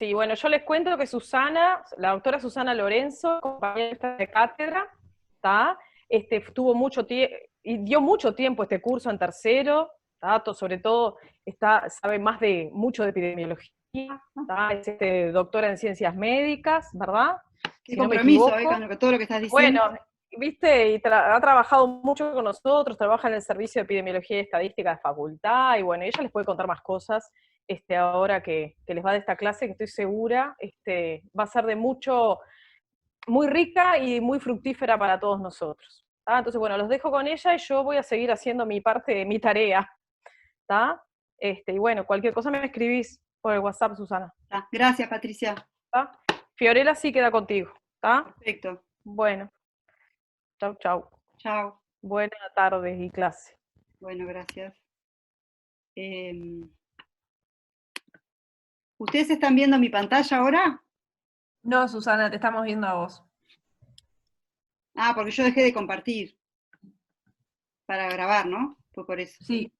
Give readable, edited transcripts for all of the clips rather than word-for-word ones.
Sí, bueno, yo les cuento que Susana, la doctora Susana Lorenzo, compañera de cátedra, ¿está? Tuvo mucho tiempo, y dio mucho tiempo este curso en tercero, ¿tá? Sobre todo sabe mucho de epidemiología, ¿tá? Es doctora en ciencias médicas, ¿verdad? Qué Si no me compromiso, equivoco. con todo lo que estás diciendo. Bueno, viste, y ha trabajado mucho con nosotros, trabaja en el Servicio de Epidemiología y Estadística de Facultad, y bueno, ella les puede contar más cosas ahora que les va de esta clase, que estoy segura, va a ser muy rica y muy fructífera para todos nosotros. ¿Tá? Entonces, bueno, los dejo con ella y yo voy a seguir haciendo mi parte de mi tarea. ¿Tá? Y bueno, cualquier cosa me escribís por el WhatsApp, Susana. Gracias, Patricia. ¿Tá? Fiorella sí queda contigo. ¿Tá? Perfecto. Bueno. Chau, chau. Chao. Buena tarde y clase. Bueno, gracias. ¿Ustedes están viendo mi pantalla ahora? No, Susana, te estamos viendo a vos. Ah, porque yo dejé de compartir para grabar, ¿no? Fue por eso. Sí.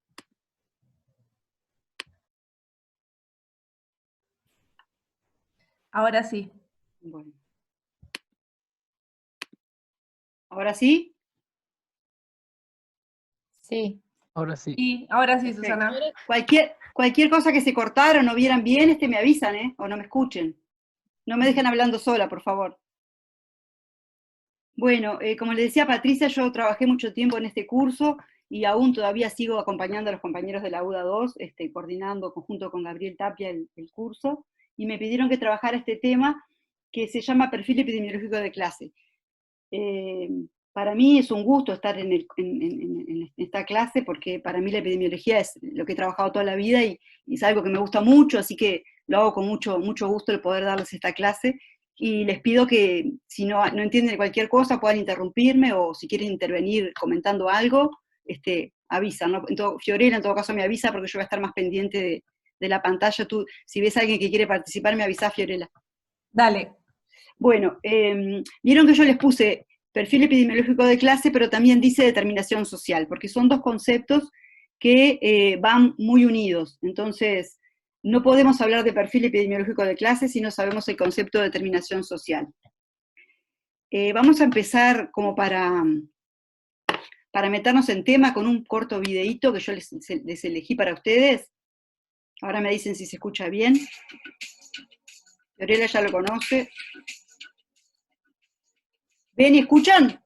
Ahora sí. Bueno. ¿Ahora sí? Sí. Ahora sí. Sí, ahora sí, Perfecto. Susana. Cualquier cosa que se cortara o no vieran bien, me avisan, ¿eh? O no me escuchen. No me dejen hablando sola, por favor. Bueno, como le decía Patricia, yo trabajé mucho tiempo en este curso y aún todavía sigo acompañando a los compañeros de la UDA 2, coordinando conjunto con Gabriel Tapia el curso, y me pidieron que trabajara este tema que se llama perfil epidemiológico de clase. Para mí es un gusto estar en esta clase, porque para mí la epidemiología es lo que he trabajado toda la vida y es algo que me gusta mucho, así que lo hago con mucho gusto el poder darles esta clase, y les pido que si no entienden cualquier cosa puedan interrumpirme, o si quieren intervenir comentando algo, avisan, ¿no? Fiorella en todo caso me avisa, porque yo voy a estar más pendiente de la pantalla. Tú, si ves a alguien que quiere participar, me avisás, Fiorella. Dale. Bueno, vieron que yo les puse perfil epidemiológico de clase, pero también dice determinación social, porque son dos conceptos que van muy unidos. Entonces, no podemos hablar de perfil epidemiológico de clase si no sabemos el concepto de determinación social. Vamos a empezar como para meternos en tema con un corto videíto que yo les elegí para ustedes. Ahora me dicen si se escucha bien. Fiorella ya lo conoce. ¿Ven y escuchan?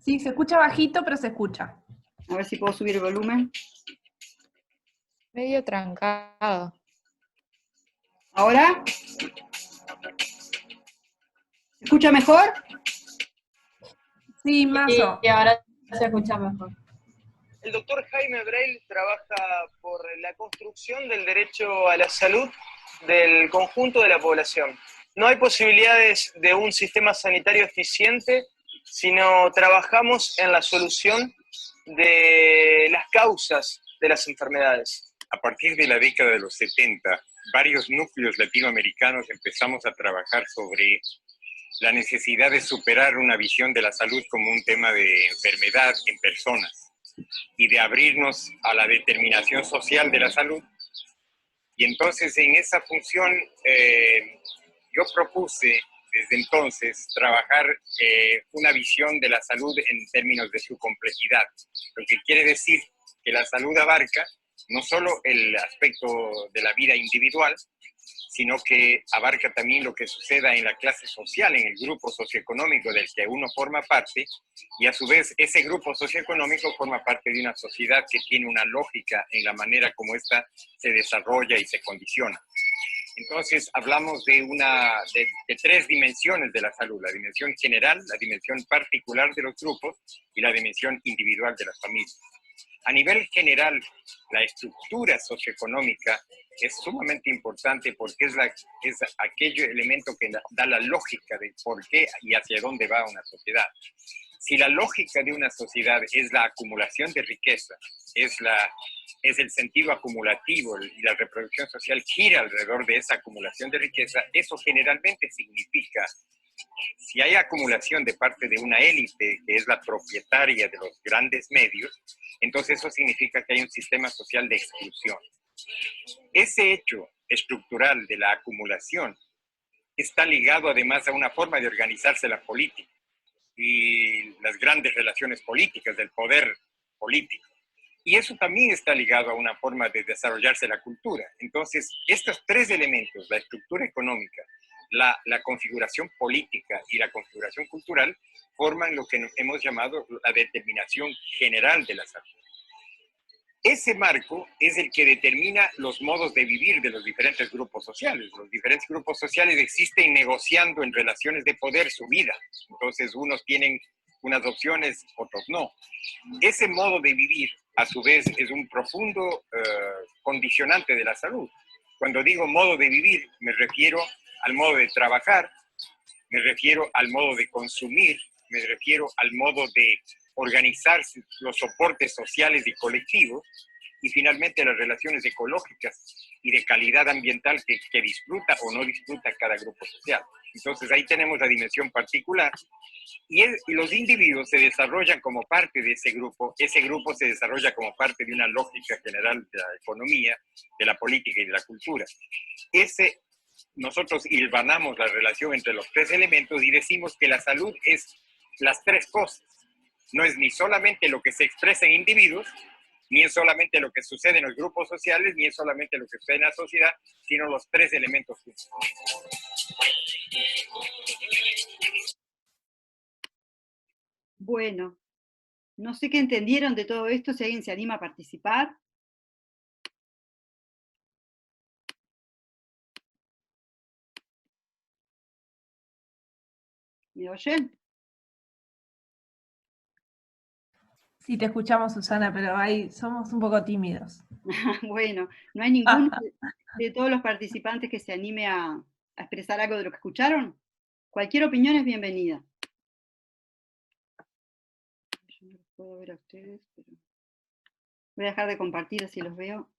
Sí, se escucha bajito, pero se escucha. A ver si puedo subir el volumen. Medio trancado. ¿Ahora? ¿Se escucha mejor? Sí, Mazo. Y ahora se escucha mejor. El doctor Jaime Breil trabaja por la construcción del derecho a la salud del conjunto de la población. No hay posibilidades de un sistema sanitario eficiente si no trabajamos en la solución de las causas de las enfermedades. A partir de la década de los 70, varios núcleos latinoamericanos empezamos a trabajar sobre la necesidad de superar una visión de la salud como un tema de enfermedad en personas y de abrirnos a la determinación social de la salud. Y entonces en esa función yo propuse desde entonces trabajar una visión de la salud en términos de su complejidad, lo que quiere decir que la salud abarca no solo el aspecto de la vida individual, sino que abarca también lo que suceda en la clase social, en el grupo socioeconómico del que uno forma parte, y a su vez ese grupo socioeconómico forma parte de una sociedad que tiene una lógica en la manera como ésta se desarrolla y se condiciona. Entonces hablamos de tres dimensiones de la salud: la dimensión general, la dimensión particular de los grupos y la dimensión individual de las familias. A nivel general, la estructura socioeconómica es sumamente importante porque es aquel elemento que da la lógica de por qué y hacia dónde va una sociedad. Si la lógica de una sociedad es la acumulación de riqueza, es el sentido acumulativo y la reproducción social gira alrededor de esa acumulación de riqueza, eso generalmente significa, si hay acumulación de parte de una élite que es la propietaria de los grandes medios, entonces eso significa que hay un sistema social de exclusión. Ese hecho estructural de la acumulación está ligado además a una forma de organizarse la política y las grandes relaciones políticas, del poder político. Y eso también está ligado a una forma de desarrollarse la cultura. Entonces, estos tres elementos, la estructura económica, la configuración política y la configuración cultural, forman lo que hemos llamado la determinación general de la salud. Ese marco es el que determina los modos de vivir de los diferentes grupos sociales. Los diferentes grupos sociales existen negociando en relaciones de poder su vida. Entonces, unos tienen unas opciones, otros no. Ese modo de vivir, a su vez, es un profundo condicionante de la salud. Cuando digo modo de vivir, me refiero al modo de trabajar, me refiero al modo de consumir, me refiero al modo de organizar los soportes sociales y colectivos, y finalmente las relaciones ecológicas y de calidad ambiental que disfruta o no disfruta cada grupo social. Entonces ahí tenemos la dimensión particular, y los individuos se desarrollan como parte de ese grupo se desarrolla como parte de una lógica general de la economía, de la política y de la cultura. Nosotros hilvanamos la relación entre los tres elementos y decimos que la salud es las tres cosas. No es ni solamente lo que se expresa en individuos, ni es solamente lo que sucede en los grupos sociales, ni es solamente lo que sucede en la sociedad, sino los tres elementos juntos. Bueno, no sé qué entendieron de todo esto, si alguien se anima a participar. ¿Me oyen? Sí, te escuchamos, Susana, pero ahí somos un poco tímidos. Bueno, no hay ninguno de todos los participantes que se anime a expresar algo de lo que escucharon. Cualquier opinión es bienvenida. Yo no los puedo ver a ustedes, pero voy a dejar de compartir así los veo.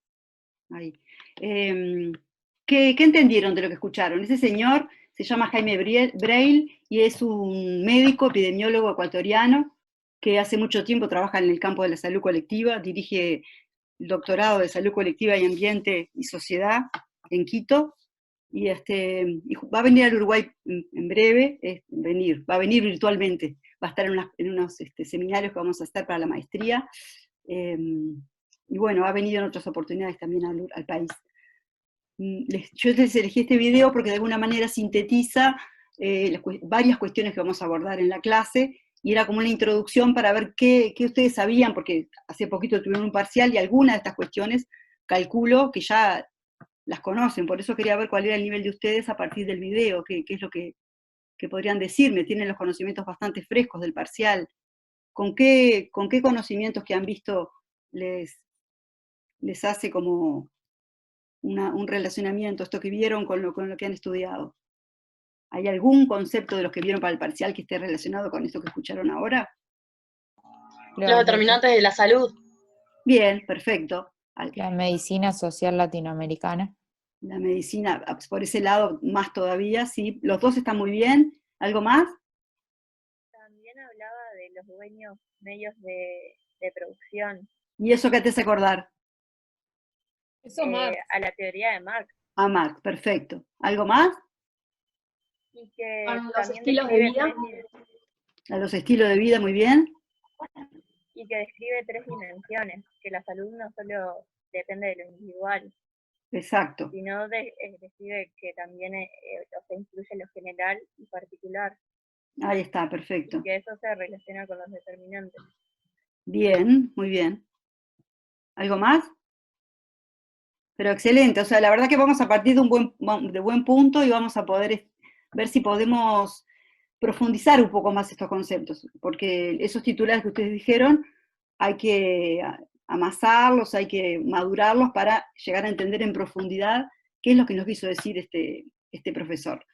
Ahí. ¿Qué entendieron de lo que escucharon? Ese señor se llama Jaime Breil y es un médico epidemiólogo ecuatoriano que hace mucho tiempo trabaja en el campo de la salud colectiva, dirige el doctorado de salud colectiva y ambiente y sociedad en Quito, y va a venir al Uruguay en breve, va a venir virtualmente, va a estar en unos seminarios que vamos a estar para la maestría, y bueno, ha venido en otras oportunidades también al país. Yo les elegí este video porque de alguna manera sintetiza varias cuestiones que vamos a abordar en la clase, y era como una introducción para ver qué ustedes sabían, porque hace poquito tuvieron un parcial y algunas de estas cuestiones calculo que ya las conocen, por eso quería ver cuál era el nivel de ustedes a partir del video, qué es lo que podrían decirme. Tienen los conocimientos bastante frescos del parcial. ¿Con qué conocimientos que han visto les hace como un relacionamiento, esto que vieron con lo que han estudiado? ¿Hay algún concepto de los que vieron para el parcial que esté relacionado con esto que escucharon ahora? Los determinantes de la salud. Bien, perfecto. La medicina social latinoamericana. La medicina, por ese lado, más todavía, sí. Los dos están muy bien. ¿Algo más? También hablaba de los dueños medios de producción. ¿Y eso qué te hace acordar? Eso Marx. A la teoría de Marx. A Marx, perfecto. ¿Algo más? Y que A los también estilos de vida. A los estilos de vida, muy bien. Y que describe tres dimensiones, que la salud no solo depende de lo individual. Exacto. Sino describe que también se incluye lo general y particular. Ahí está, perfecto. Y que eso se relaciona con los determinantes. Bien, muy bien. ¿Algo más? Pero excelente, o sea, la verdad que vamos a partir de buen punto y vamos a poder ver si podemos profundizar un poco más estos conceptos, porque esos titulares que ustedes dijeron hay que amasarlos, hay que madurarlos para llegar a entender en profundidad qué es lo que nos quiso decir este profesor,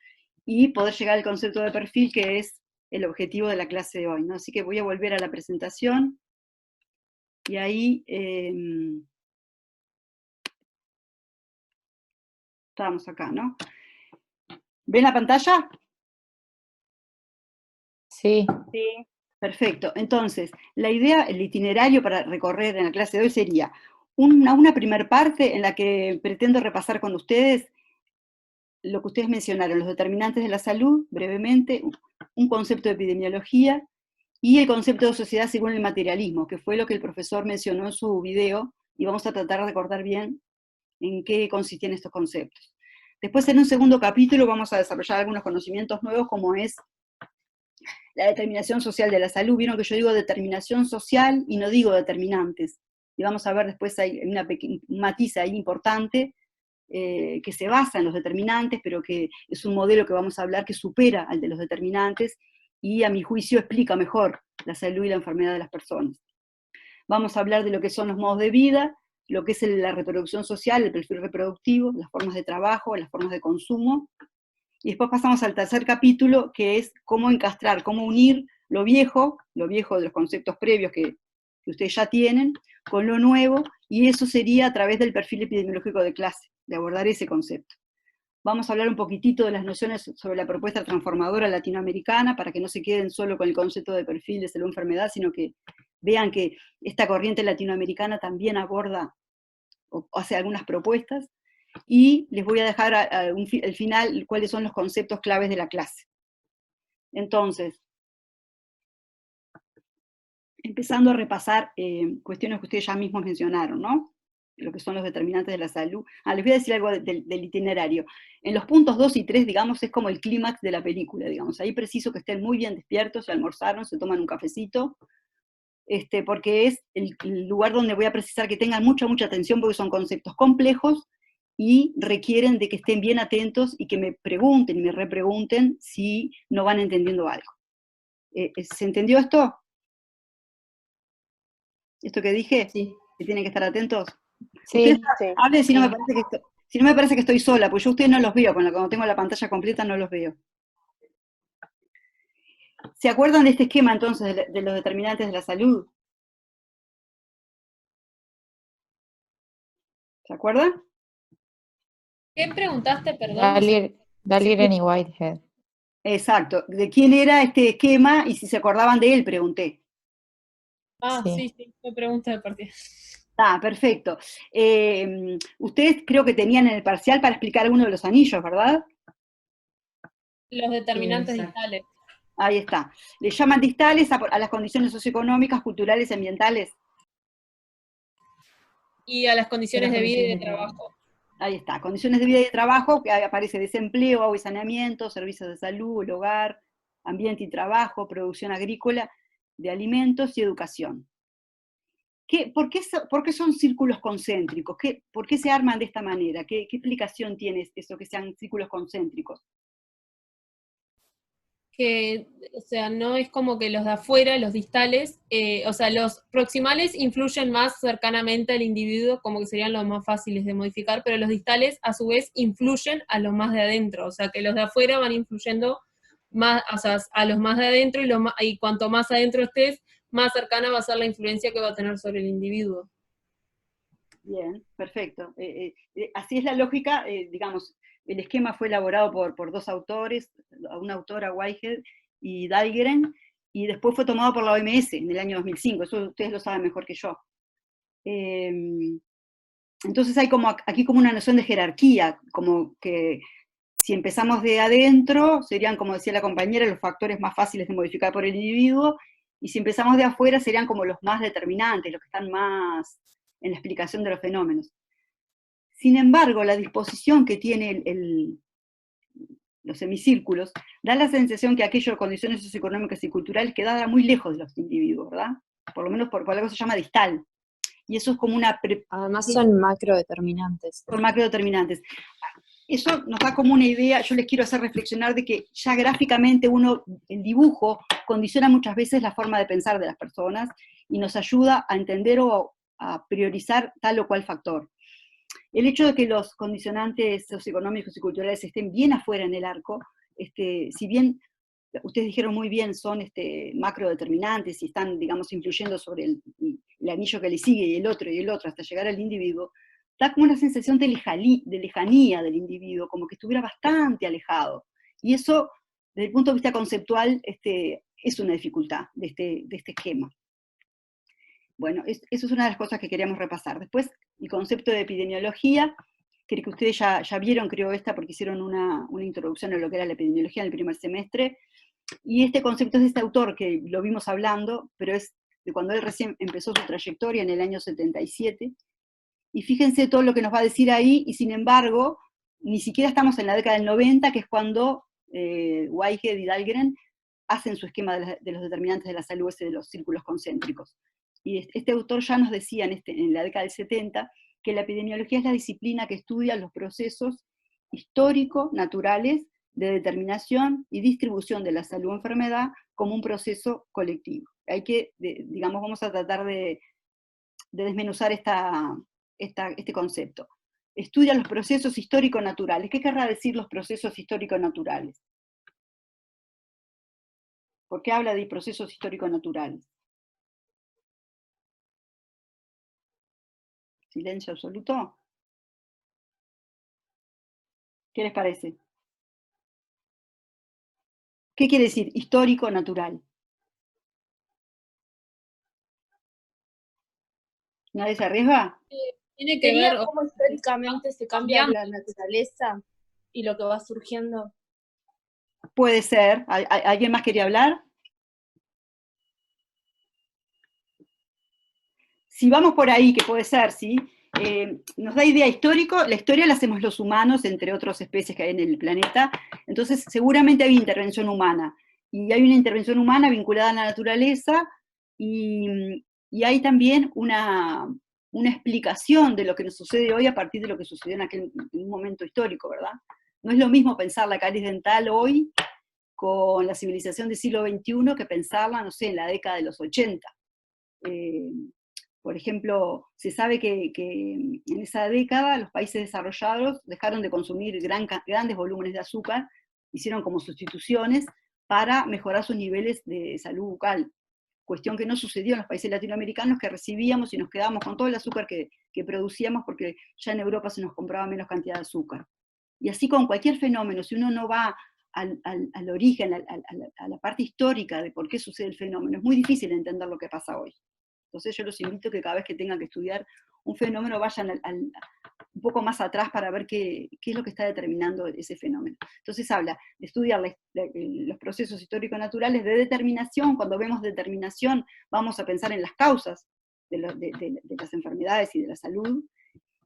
y poder llegar al concepto de perfil, que es el objetivo de la clase de hoy, ¿no? Así que voy a volver a la presentación, y ahí estamos acá, ¿no? ¿Ven la pantalla? Sí. Sí. Perfecto. Entonces, la idea, el itinerario para recorrer en la clase de hoy sería una primer parte en la que pretendo repasar con ustedes lo que ustedes mencionaron, los determinantes de la salud, brevemente, un concepto de epidemiología, y el concepto de sociedad según el materialismo, que fue lo que el profesor mencionó en su video, y vamos a tratar de recordar bien en qué consistían estos conceptos. Después, en un segundo capítulo, vamos a desarrollar algunos conocimientos nuevos, como es la determinación social de la salud. Vieron que yo digo determinación social y no digo determinantes. Y vamos a ver después, hay un matiz ahí importante, que se basa en los determinantes, pero que es un modelo que vamos a hablar que supera al de los determinantes, y a mi juicio explica mejor la salud y la enfermedad de las personas. Vamos a hablar de lo que son los modos de vida, lo que es la reproducción social, el perfil reproductivo, las formas de trabajo, las formas de consumo, y después pasamos al tercer capítulo, que es cómo encastrar, cómo unir lo viejo de los conceptos previos que ustedes ya tienen, con lo nuevo, y eso sería a través del perfil epidemiológico de clase, de abordar ese concepto. Vamos a hablar un poquitito de las nociones sobre la propuesta transformadora latinoamericana, para que no se queden solo con el concepto de perfil de salud-enfermedad, sino que vean que esta corriente latinoamericana también aborda o hace algunas propuestas, y les voy a dejar al final cuáles son los conceptos claves de la clase. Entonces, empezando a repasar cuestiones que ustedes ya mismos mencionaron, ¿no? Lo que son los determinantes de la salud. Les voy a decir algo del itinerario. En los puntos 2 y 3, digamos, es como el clímax de la película, digamos. Ahí preciso que estén muy bien despiertos, se almorzaron, se toman un cafecito, porque es el lugar donde voy a precisar que tengan mucha atención, porque son conceptos complejos, y requieren de que estén bien atentos y que me pregunten y me repregunten si no van entendiendo algo. ¿Se entendió esto? ¿Esto que dije? Sí. ¿Que tienen que estar atentos? Sí. Ustedes hablen si no me parece que estoy sola, porque yo a ustedes no los veo, cuando tengo la pantalla completa no los veo. ¿Se acuerdan de este esquema entonces de los determinantes de la salud? ¿Se acuerdan? ¿Qué preguntaste, perdón? Dallieren y Whitehead. Exacto, de quién era este esquema y si se acordaban de él, pregunté. Sí, me pregunta de partida. Perfecto. Ustedes creo que tenían en el parcial para explicar alguno de los anillos, ¿verdad? Los determinantes distales. Ahí está. Le llaman distales a las condiciones socioeconómicas, culturales y ambientales. Y a las condiciones de vida y de trabajo. Ahí está, condiciones de vida y de trabajo, que aparece desempleo, agua y saneamiento, servicios de salud, el hogar, ambiente y trabajo, producción agrícola, de alimentos y educación. ¿Por qué son círculos concéntricos? ¿Por qué se arman de esta manera? ¿Qué explicación tiene eso que sean círculos concéntricos? Que, o sea, no es como que los de afuera, los distales, o sea, los proximales influyen más cercanamente al individuo, como que serían los más fáciles de modificar, pero los distales, a su vez, influyen a los más de adentro, o sea, que los de afuera van influyendo más, o sea, a los más de adentro, y cuanto más adentro estés, más cercana va a ser la influencia que va a tener sobre el individuo. Bien, perfecto. Así es la lógica, digamos. El esquema fue elaborado por dos autores, una autora, Whitehead, y Dahlgren, y después fue tomado por la OMS en el año 2005, eso ustedes lo saben mejor que yo. Entonces hay aquí como una noción de jerarquía, como que si empezamos de adentro, serían, como decía la compañera, los factores más fáciles de modificar por el individuo, y si empezamos de afuera serían como los más determinantes, los que están más en la explicación de los fenómenos. Sin embargo, la disposición que tienen los semicírculos da la sensación que aquellas condiciones socioeconómicas y culturales quedan muy lejos de los individuos, ¿verdad? Por lo menos por algo se llama distal. Y eso es como Además son macrodeterminantes. Son macrodeterminantes. Eso nos da como una idea, yo les quiero hacer reflexionar de que ya gráficamente el dibujo condiciona muchas veces la forma de pensar de las personas y nos ayuda a entender o a priorizar tal o cual factor. El hecho de que los condicionantes socioeconómicos y culturales estén bien afuera en el arco, si bien ustedes dijeron muy bien, son macrodeterminantes y están, digamos, influyendo sobre el anillo que le sigue y el otro hasta llegar al individuo, da como una sensación de lejanía del individuo, como que estuviera bastante alejado. Y eso, desde el punto de vista conceptual, es una dificultad de este esquema. Bueno, eso es una de las cosas que queríamos repasar. Después, el concepto de epidemiología, creo que ustedes ya vieron, creo, esta, porque hicieron una introducción a lo que era la epidemiología en el primer semestre, y este concepto es de este autor, que lo vimos hablando, pero es de cuando él recién empezó su trayectoria en el año 77, y fíjense todo lo que nos va a decir ahí, y sin embargo, ni siquiera estamos en la década del 90, que es cuando Whitehead y Dahlgren hacen su esquema de los determinantes de la salud, ese de los círculos concéntricos. Y este autor ya nos decía en la década del 70 que la epidemiología es la disciplina que estudia los procesos histórico-naturales de determinación y distribución de la salud o enfermedad como un proceso colectivo. Hay que, digamos, vamos a tratar de desmenuzar este concepto. Estudia los procesos histórico-naturales. ¿Qué querrá decir los procesos histórico-naturales? ¿Por qué habla de procesos histórico-naturales? ¿Silencio absoluto? ¿Qué les parece? ¿Qué quiere decir histórico-natural? ¿Nadie se arriesga? Tiene que ver, ¿Sería cómo históricamente se cambia la naturaleza y lo que va surgiendo? Puede ser. ¿Alguien más quería hablar? Si vamos por ahí, que puede ser, ¿sí? Nos da idea histórico, la historia la hacemos los humanos, entre otras especies que hay en el planeta, entonces seguramente hay intervención humana, y hay una intervención humana vinculada a la naturaleza, y hay también una explicación de lo que nos sucede hoy a partir de lo que sucedió en un momento histórico, ¿verdad? No es lo mismo pensar la caries dental hoy con la civilización del siglo XXI que pensarla, no sé, en la década de los 80. Por ejemplo, se sabe que en esa década los países desarrollados dejaron de consumir grandes volúmenes de azúcar, hicieron como sustituciones para mejorar sus niveles de salud bucal. Cuestión que no sucedió en los países latinoamericanos, que recibíamos y nos quedábamos con todo el azúcar que producíamos porque ya en Europa se nos compraba menos cantidad de azúcar. Y así con cualquier fenómeno, si uno no va al origen, a la parte histórica de por qué sucede el fenómeno, es muy difícil entender lo que pasa hoy. Entonces yo los invito a que cada vez que tengan que estudiar un fenómeno vayan un poco más atrás para ver qué es lo que está determinando ese fenómeno. Entonces habla de estudiar los procesos histórico-naturales de determinación. Cuando vemos determinación vamos a pensar en las causas de las enfermedades y de la salud.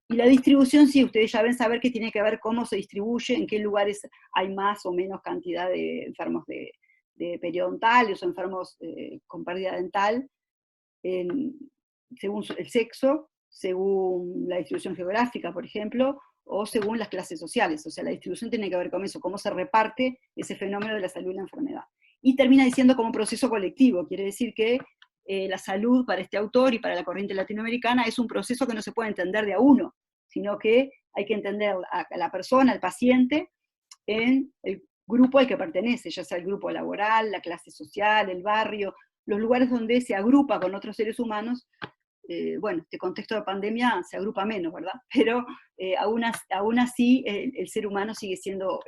Y la distribución, sí, ustedes ya ven saber que tiene que ver cómo se distribuye, en qué lugares hay más o menos cantidad de enfermos de periodontales o enfermos con pérdida dental, según el sexo, según la distribución geográfica, por ejemplo, o según las clases sociales. O sea, la distribución tiene que ver con eso, cómo se reparte ese fenómeno de la salud y la enfermedad. Y termina diciendo como proceso colectivo, quiere decir que la salud para este autor y para la corriente latinoamericana es un proceso que no se puede entender de a uno, sino que hay que entender a la persona, al paciente, en el grupo al que pertenece, ya sea el grupo laboral, la clase social, el barrio, los lugares donde se agrupa con otros seres humanos. Bueno, este contexto de pandemia se agrupa menos, ¿verdad? Pero aún así el ser humano sigue siendo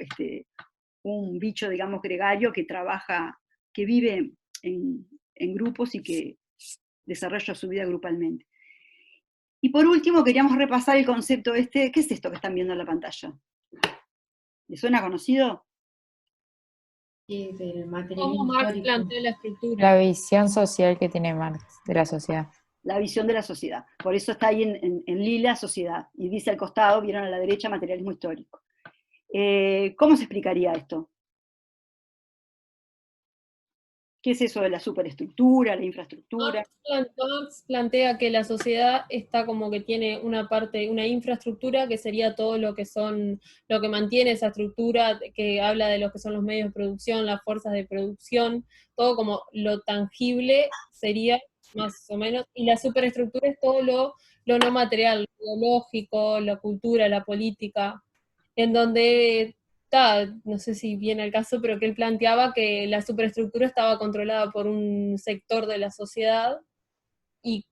un bicho, digamos, gregario que trabaja, que vive en grupos y que desarrolla su vida grupalmente. Y por último queríamos repasar el concepto ¿qué es esto que están viendo en la pantalla? ¿Les suena conocido? Sí, del materialismo ¿Cómo Marx histórico. plantea la estructura? La visión social que tiene Marx de la sociedad. La visión de la sociedad. Por eso está ahí en lila, sociedad. Y dice al costado, vieron a la derecha, materialismo histórico. ¿Cómo se explicaría esto? ¿Qué es eso de la superestructura, la infraestructura? Marx plantea que la sociedad está como que tiene una parte, una infraestructura que sería todo lo que mantiene esa estructura, que habla de lo que son los medios de producción, las fuerzas de producción, todo como lo tangible sería más o menos, y la superestructura es todo lo no material, lo biológico, la cultura, la política, en donde no sé si viene al caso, pero que él planteaba que la superestructura estaba controlada por un sector de la sociedad y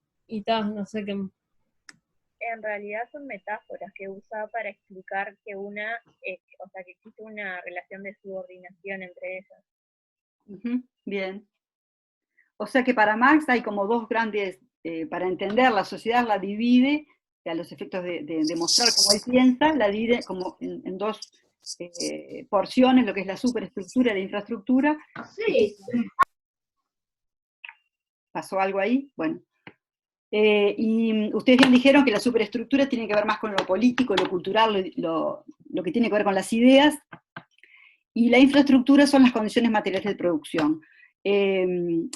no sé qué. En realidad son metáforas que usa para explicar que que existe una relación de subordinación entre ellas. Bien. O sea que para Marx hay como dos grandes para entender la sociedad, la divide, a los efectos de mostrar cómo él piensa, la divide como en dos porciones, lo que es la superestructura y la infraestructura. Sí. ¿Pasó algo ahí? Bueno. Y ustedes bien dijeron que la superestructura tiene que ver más con lo político, lo cultural, lo que tiene que ver con las ideas, y la infraestructura son las condiciones materiales de producción. El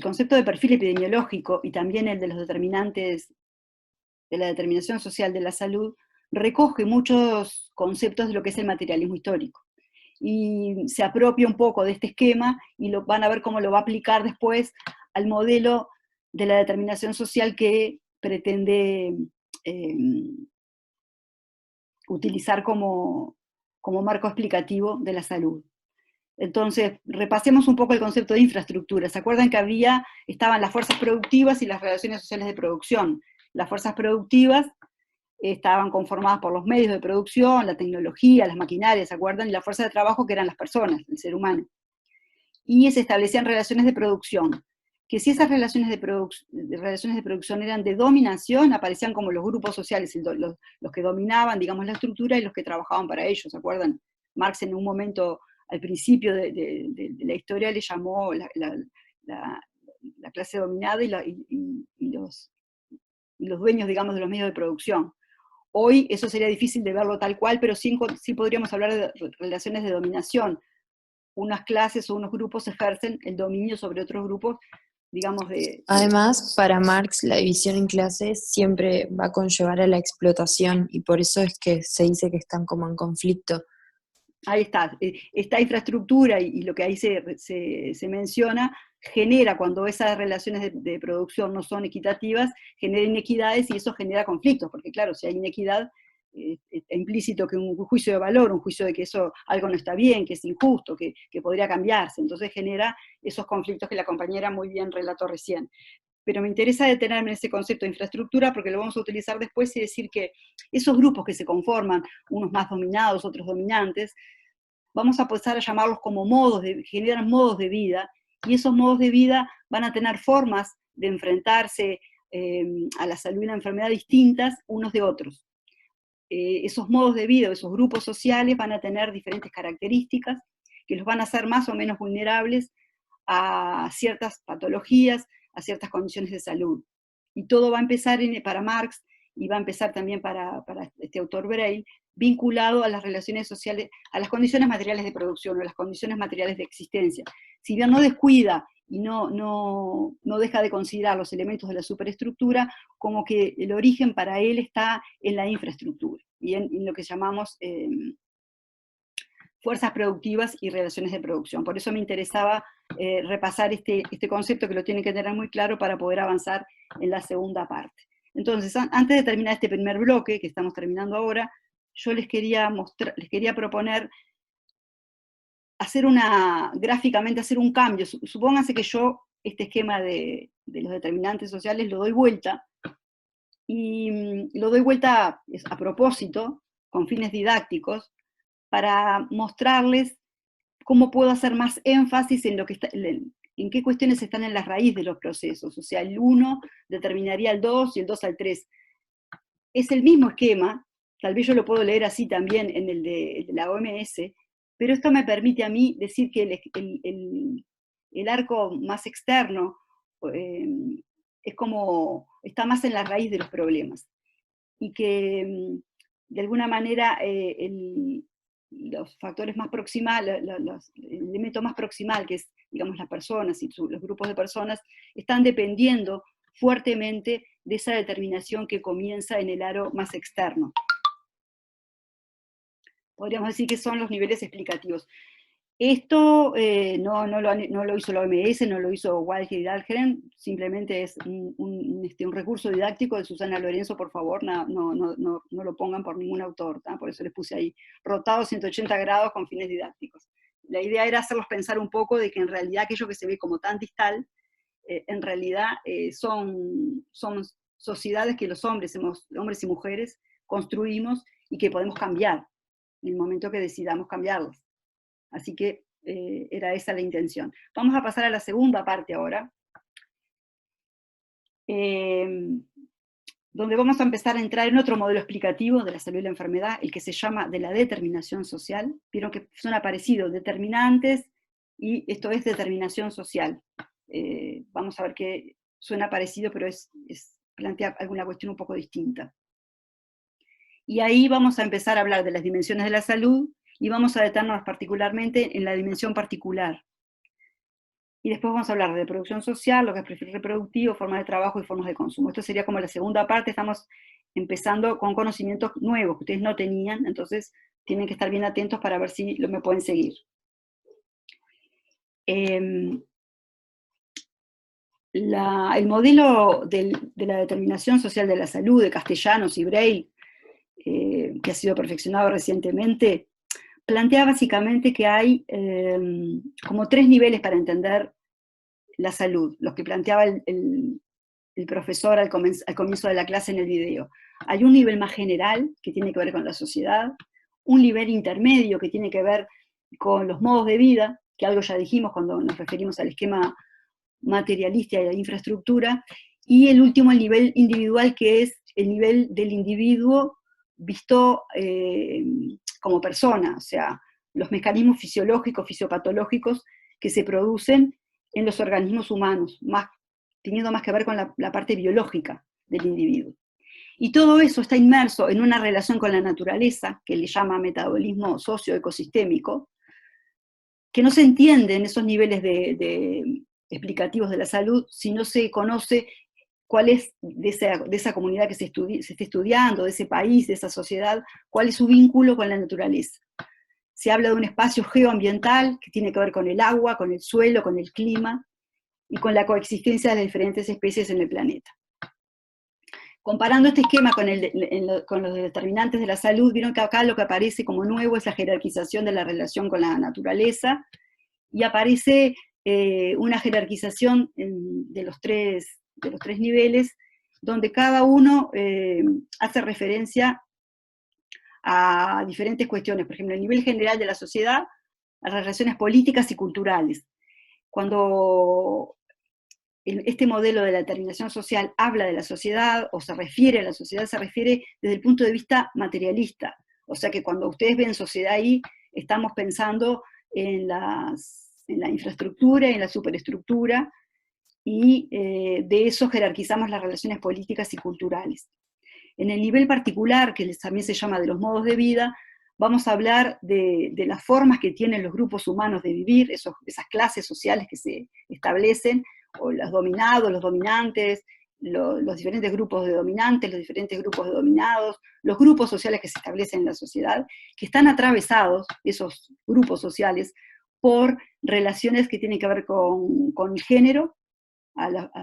concepto de perfil epidemiológico y también el de los determinantes de la determinación social de la salud recoge muchos conceptos de lo que es el materialismo histórico. Y se apropia un poco de este esquema y van a ver cómo lo va a aplicar después al modelo de la determinación social que pretende utilizar como marco explicativo de la salud. Entonces, repasemos un poco el concepto de infraestructura. ¿Se acuerdan que estaban las fuerzas productivas y las relaciones sociales de producción? Las fuerzas productivas estaban conformadas por los medios de producción, la tecnología, las maquinarias, ¿se acuerdan? Y la fuerza de trabajo, que eran las personas, el ser humano. Y se establecían relaciones de producción, que si esas relaciones de producción eran de dominación, aparecían como los grupos sociales, los que dominaban, digamos, la estructura y los que trabajaban para ellos, ¿se acuerdan? Marx en un momento, al principio de la historia, le llamó la clase dominada y los dueños, digamos, de los medios de producción. Hoy eso sería difícil de verlo tal cual, pero sí podríamos hablar de relaciones de dominación. Unas clases o unos grupos ejercen el dominio sobre otros grupos, digamos, Además, para Marx, la división en clases siempre va a conllevar a la explotación, y por eso es que se dice que están como en conflicto. Ahí está, esta infraestructura y lo que ahí se menciona, genera, cuando esas relaciones de producción no son equitativas, genera inequidades y eso genera conflictos, porque claro, si hay inequidad, está implícito que un juicio de valor, un juicio de que eso algo no está bien, que es injusto, que podría cambiarse, entonces genera esos conflictos que la compañera muy bien relató recién. Pero me interesa detenerme en ese concepto de infraestructura porque lo vamos a utilizar después y decir que esos grupos que se conforman, unos más dominados, otros dominantes, vamos a empezar a llamarlos como generan modos de vida, y esos modos de vida van a tener formas de enfrentarse a la salud y la enfermedad distintas unos de otros. Esos modos de vida, esos grupos sociales van a tener diferentes características que los van a hacer más o menos vulnerables a ciertas patologías, a ciertas condiciones de salud. Y todo va a empezar para Marx, y va a empezar también para este autor Breil, vinculado a las relaciones sociales, a las condiciones materiales de producción, o a las condiciones materiales de existencia. Si bien no descuida y no deja de considerar los elementos de la superestructura, como que el origen para él está en la infraestructura, y en lo que llamamos fuerzas productivas y relaciones de producción. Por eso me interesaba repasar este concepto, que lo tienen que tener muy claro para poder avanzar en la segunda parte. Entonces, antes de terminar este primer bloque, que estamos terminando ahora, yo les quería proponer gráficamente hacer un cambio. Supónganse que yo este esquema de los determinantes sociales lo doy vuelta, y lo doy vuelta a propósito, con fines didácticos, para mostrarles cómo puedo hacer más énfasis en en qué cuestiones están en la raíz de los procesos. O sea, el 1 determinaría el 2 y el 2 al 3. Es el mismo esquema, tal vez yo lo puedo leer así también en el de la OMS, pero esto me permite a mí decir que el arco más externo está más en la raíz de los problemas, y que de alguna manera los factores más proximales, el elemento más proximal, que es, digamos, las personas y los grupos de personas, están dependiendo fuertemente de esa determinación que comienza en el aro más externo. Podríamos decir que son los niveles explicativos. Esto no lo hizo la OMS, no lo hizo Walker y Dahlgren, simplemente es un recurso didáctico de Susana Lorenzo, por favor, no lo pongan por ningún autor, ¿tá? Por eso les puse ahí, rotado 180 grados con fines didácticos. La idea era hacerlos pensar un poco de que en realidad aquello que se ve como tan distal, en realidad son sociedades que los hombres y mujeres construimos y que podemos cambiar en el momento que decidamos cambiarlas. Así que era esa la intención. Vamos a pasar a la segunda parte ahora, donde vamos a empezar a entrar en otro modelo explicativo de la salud y la enfermedad, el que se llama de la determinación social. Vieron que suena parecido, determinantes, y esto es determinación social. Vamos a ver que suena parecido, pero plantea alguna cuestión un poco distinta. Y ahí vamos a empezar a hablar de las dimensiones de la salud, y vamos a detenernos particularmente en la dimensión particular. Y después vamos a hablar de producción social, lo que es perfil reproductivo, formas de trabajo y formas de consumo. Esto sería como la segunda parte. Estamos empezando con conocimientos nuevos que ustedes no tenían, entonces tienen que estar bien atentos para ver si me pueden seguir. El modelo de la determinación social de la salud de Castellanos y Bray, que ha sido perfeccionado recientemente, plantea básicamente que hay como 3 niveles para entender la salud, los que planteaba el profesor al comienzo de la clase en el video. Hay un nivel más general, que tiene que ver con la sociedad, un nivel intermedio, que tiene que ver con los modos de vida, que algo ya dijimos cuando nos referimos al esquema materialista y a la infraestructura, y el último, el nivel individual, que es el nivel del individuo visto como persona, o sea, los mecanismos fisiológicos, fisiopatológicos que se producen en los organismos humanos, teniendo más que ver con la parte biológica del individuo. Y todo eso está inmerso en una relación con la naturaleza, que le llama metabolismo socioecosistémico, que no se entiende en esos niveles explicativos de la salud si no se conoce cuál es de esa comunidad que se esté estudiando, de ese país, de esa sociedad, cuál es su vínculo con la naturaleza. Se habla de un espacio geoambiental que tiene que ver con el agua, con el suelo, con el clima, y con la coexistencia de las diferentes especies en el planeta. Comparando este esquema con los determinantes de la salud, vieron que acá lo que aparece como nuevo es la jerarquización de la relación con la naturaleza, y aparece una jerarquización de los tres niveles, donde cada uno hace referencia a diferentes cuestiones. Por ejemplo, el nivel general de la sociedad, las relaciones políticas y culturales. Cuando este modelo de la determinación social habla de la sociedad, o se refiere a la sociedad, se refiere desde el punto de vista materialista. O sea que cuando ustedes ven sociedad ahí, estamos pensando en la infraestructura, en la superestructura, y de eso jerarquizamos las relaciones políticas y culturales. En el nivel particular, que también se llama de los modos de vida, vamos a hablar de las formas que tienen los grupos humanos de vivir, esas clases sociales que se establecen, o los dominados, los dominantes, los diferentes grupos de dominantes, los diferentes grupos de dominados, los grupos sociales que se establecen en la sociedad, que están atravesados, esos grupos sociales, por relaciones que tienen que ver con el género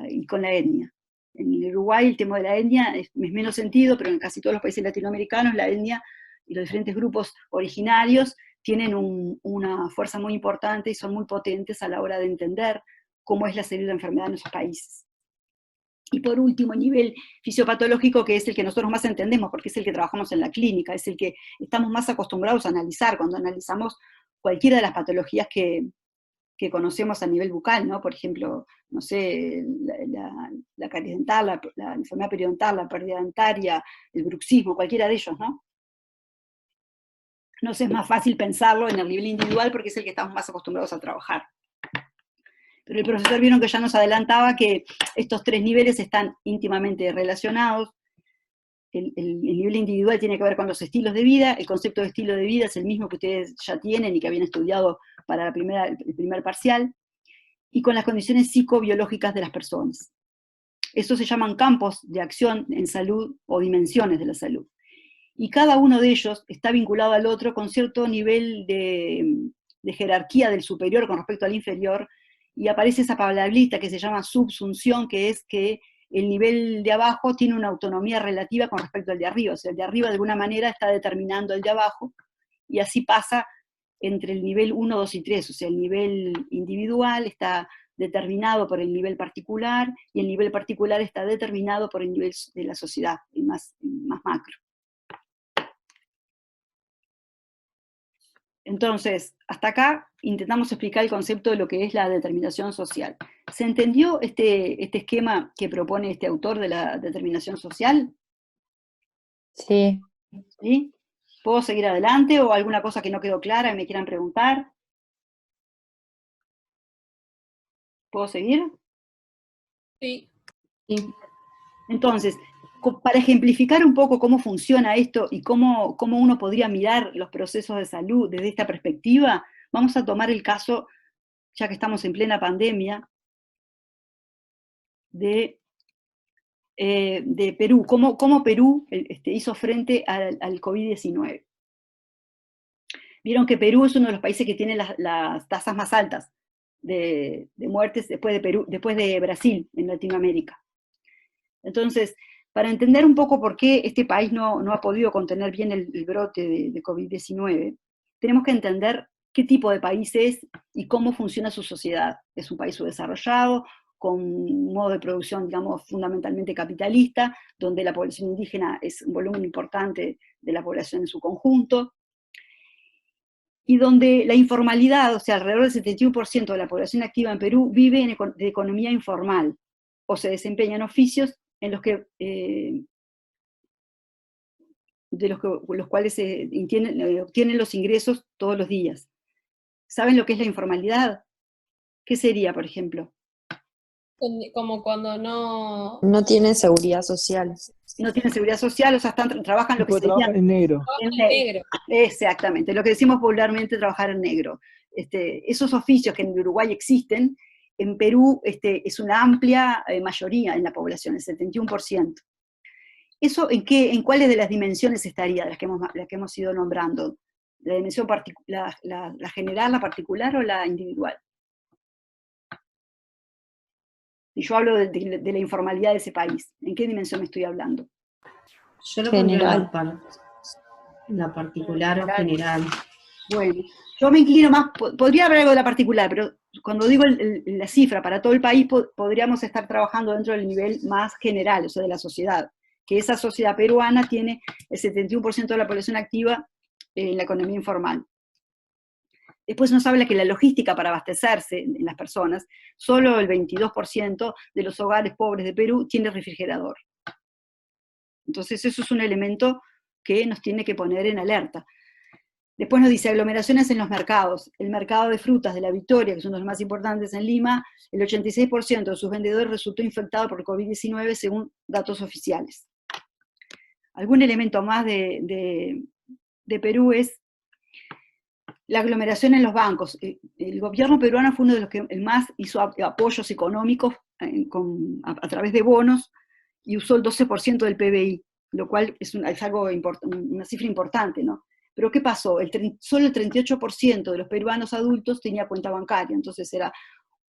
y con la etnia. En el Uruguay el tema de la etnia es menos sentido, pero en casi todos los países latinoamericanos la etnia y los diferentes grupos originarios tienen una fuerza muy importante y son muy potentes a la hora de entender cómo es la salud y la enfermedad en esos países. Y por último, el nivel fisiopatológico, que es el que nosotros más entendemos, porque es el que trabajamos en la clínica, es el que estamos más acostumbrados a analizar cuando analizamos cualquiera de las patologías que conocemos a nivel bucal, ¿no? Por ejemplo, no sé, la caries dental, la enfermedad periodontal, la pérdida dentaria, el bruxismo, cualquiera de ellos, ¿no? Nos es más fácil pensarlo en el nivel individual porque es el que estamos más acostumbrados a trabajar. Pero el profesor vieron que ya nos adelantaba que estos 3 niveles están íntimamente relacionados. El nivel individual tiene que ver con los estilos de vida, el concepto de estilo de vida es el mismo que ustedes ya tienen y que habían estudiado para el primer parcial, y con las condiciones psicobiológicas de las personas. Estos se llaman campos de acción en salud o dimensiones de la salud. Y cada uno de ellos está vinculado al otro con cierto nivel de jerarquía del superior con respecto al inferior, y aparece esa palabrita que se llama subsunción, que es que el nivel de abajo tiene una autonomía relativa con respecto al de arriba, o sea, el de arriba de alguna manera está determinando el de abajo, y así pasa entre el nivel 1, 2 y 3, o sea, el nivel individual está determinado por el nivel particular, y el nivel particular está determinado por el nivel de la sociedad, el más macro. Entonces, hasta acá intentamos explicar el concepto de lo que es la determinación social. ¿Se entendió este esquema que propone este autor de la determinación social? Sí. ¿Sí? ¿Puedo seguir adelante o alguna cosa que no quedó clara y me quieran preguntar? ¿Puedo seguir? Sí. Entonces, para ejemplificar un poco cómo funciona esto y cómo uno podría mirar los procesos de salud desde esta perspectiva, vamos a tomar el caso, ya que estamos en plena pandemia, de Perú, cómo Perú hizo frente al COVID-19. Vieron que Perú es uno de los países que tiene las tasas más altas de muertes después de Brasil en Latinoamérica. Entonces, para entender un poco por qué este país no ha podido contener bien el brote de COVID-19, tenemos que entender qué tipo de país es y cómo funciona su sociedad. Es un país subdesarrollado, con un modo de producción, digamos, fundamentalmente capitalista, donde la población indígena es un volumen importante de la población en su conjunto, y donde la informalidad, o sea, alrededor del 71% de la población activa en Perú vive de economía informal, o se desempeña en oficios en los que, los cuales obtienen los ingresos todos los días. ¿Saben lo que es la informalidad? ¿Qué sería, por ejemplo? Como cuando no... No tiene seguridad social. No tienen seguridad social, o sea, trabajan lo que se trabajan en negro. En negro. Exactamente, lo que decimos popularmente trabajar en negro. Esos oficios que en Uruguay existen, en Perú es una amplia mayoría en la población, el 71%. ¿Eso en cuáles de las dimensiones estaría, las que hemos ido nombrando? ¿La dimensión la general, la particular o la individual? Y yo hablo de la informalidad de ese país. ¿En qué dimensión me estoy hablando? Yo lo pondría en la particular o general. Bueno, yo me inclino más, podría haber algo de la particular, pero cuando digo la cifra para todo el país, podríamos estar trabajando dentro del nivel más general, o sea, de la sociedad, que esa sociedad peruana tiene el 71% de la población activa en la economía informal. Después nos habla que la logística para abastecerse en las personas, solo el 22% de los hogares pobres de Perú tiene refrigerador. Entonces eso es un elemento que nos tiene que poner en alerta. Después nos dice aglomeraciones en los mercados. El mercado de frutas de La Victoria, que es uno de los más importantes en Lima, el 86% de sus vendedores resultó infectado por COVID-19 según datos oficiales. Algún elemento más de Perú es la aglomeración en los bancos. El gobierno peruano fue uno de los que más hizo apoyos económicos a través de bonos y usó el 12% del PBI, lo cual es algo una cifra importante, ¿no? Pero ¿qué pasó? Solo el 38% de los peruanos adultos tenía cuenta bancaria, entonces era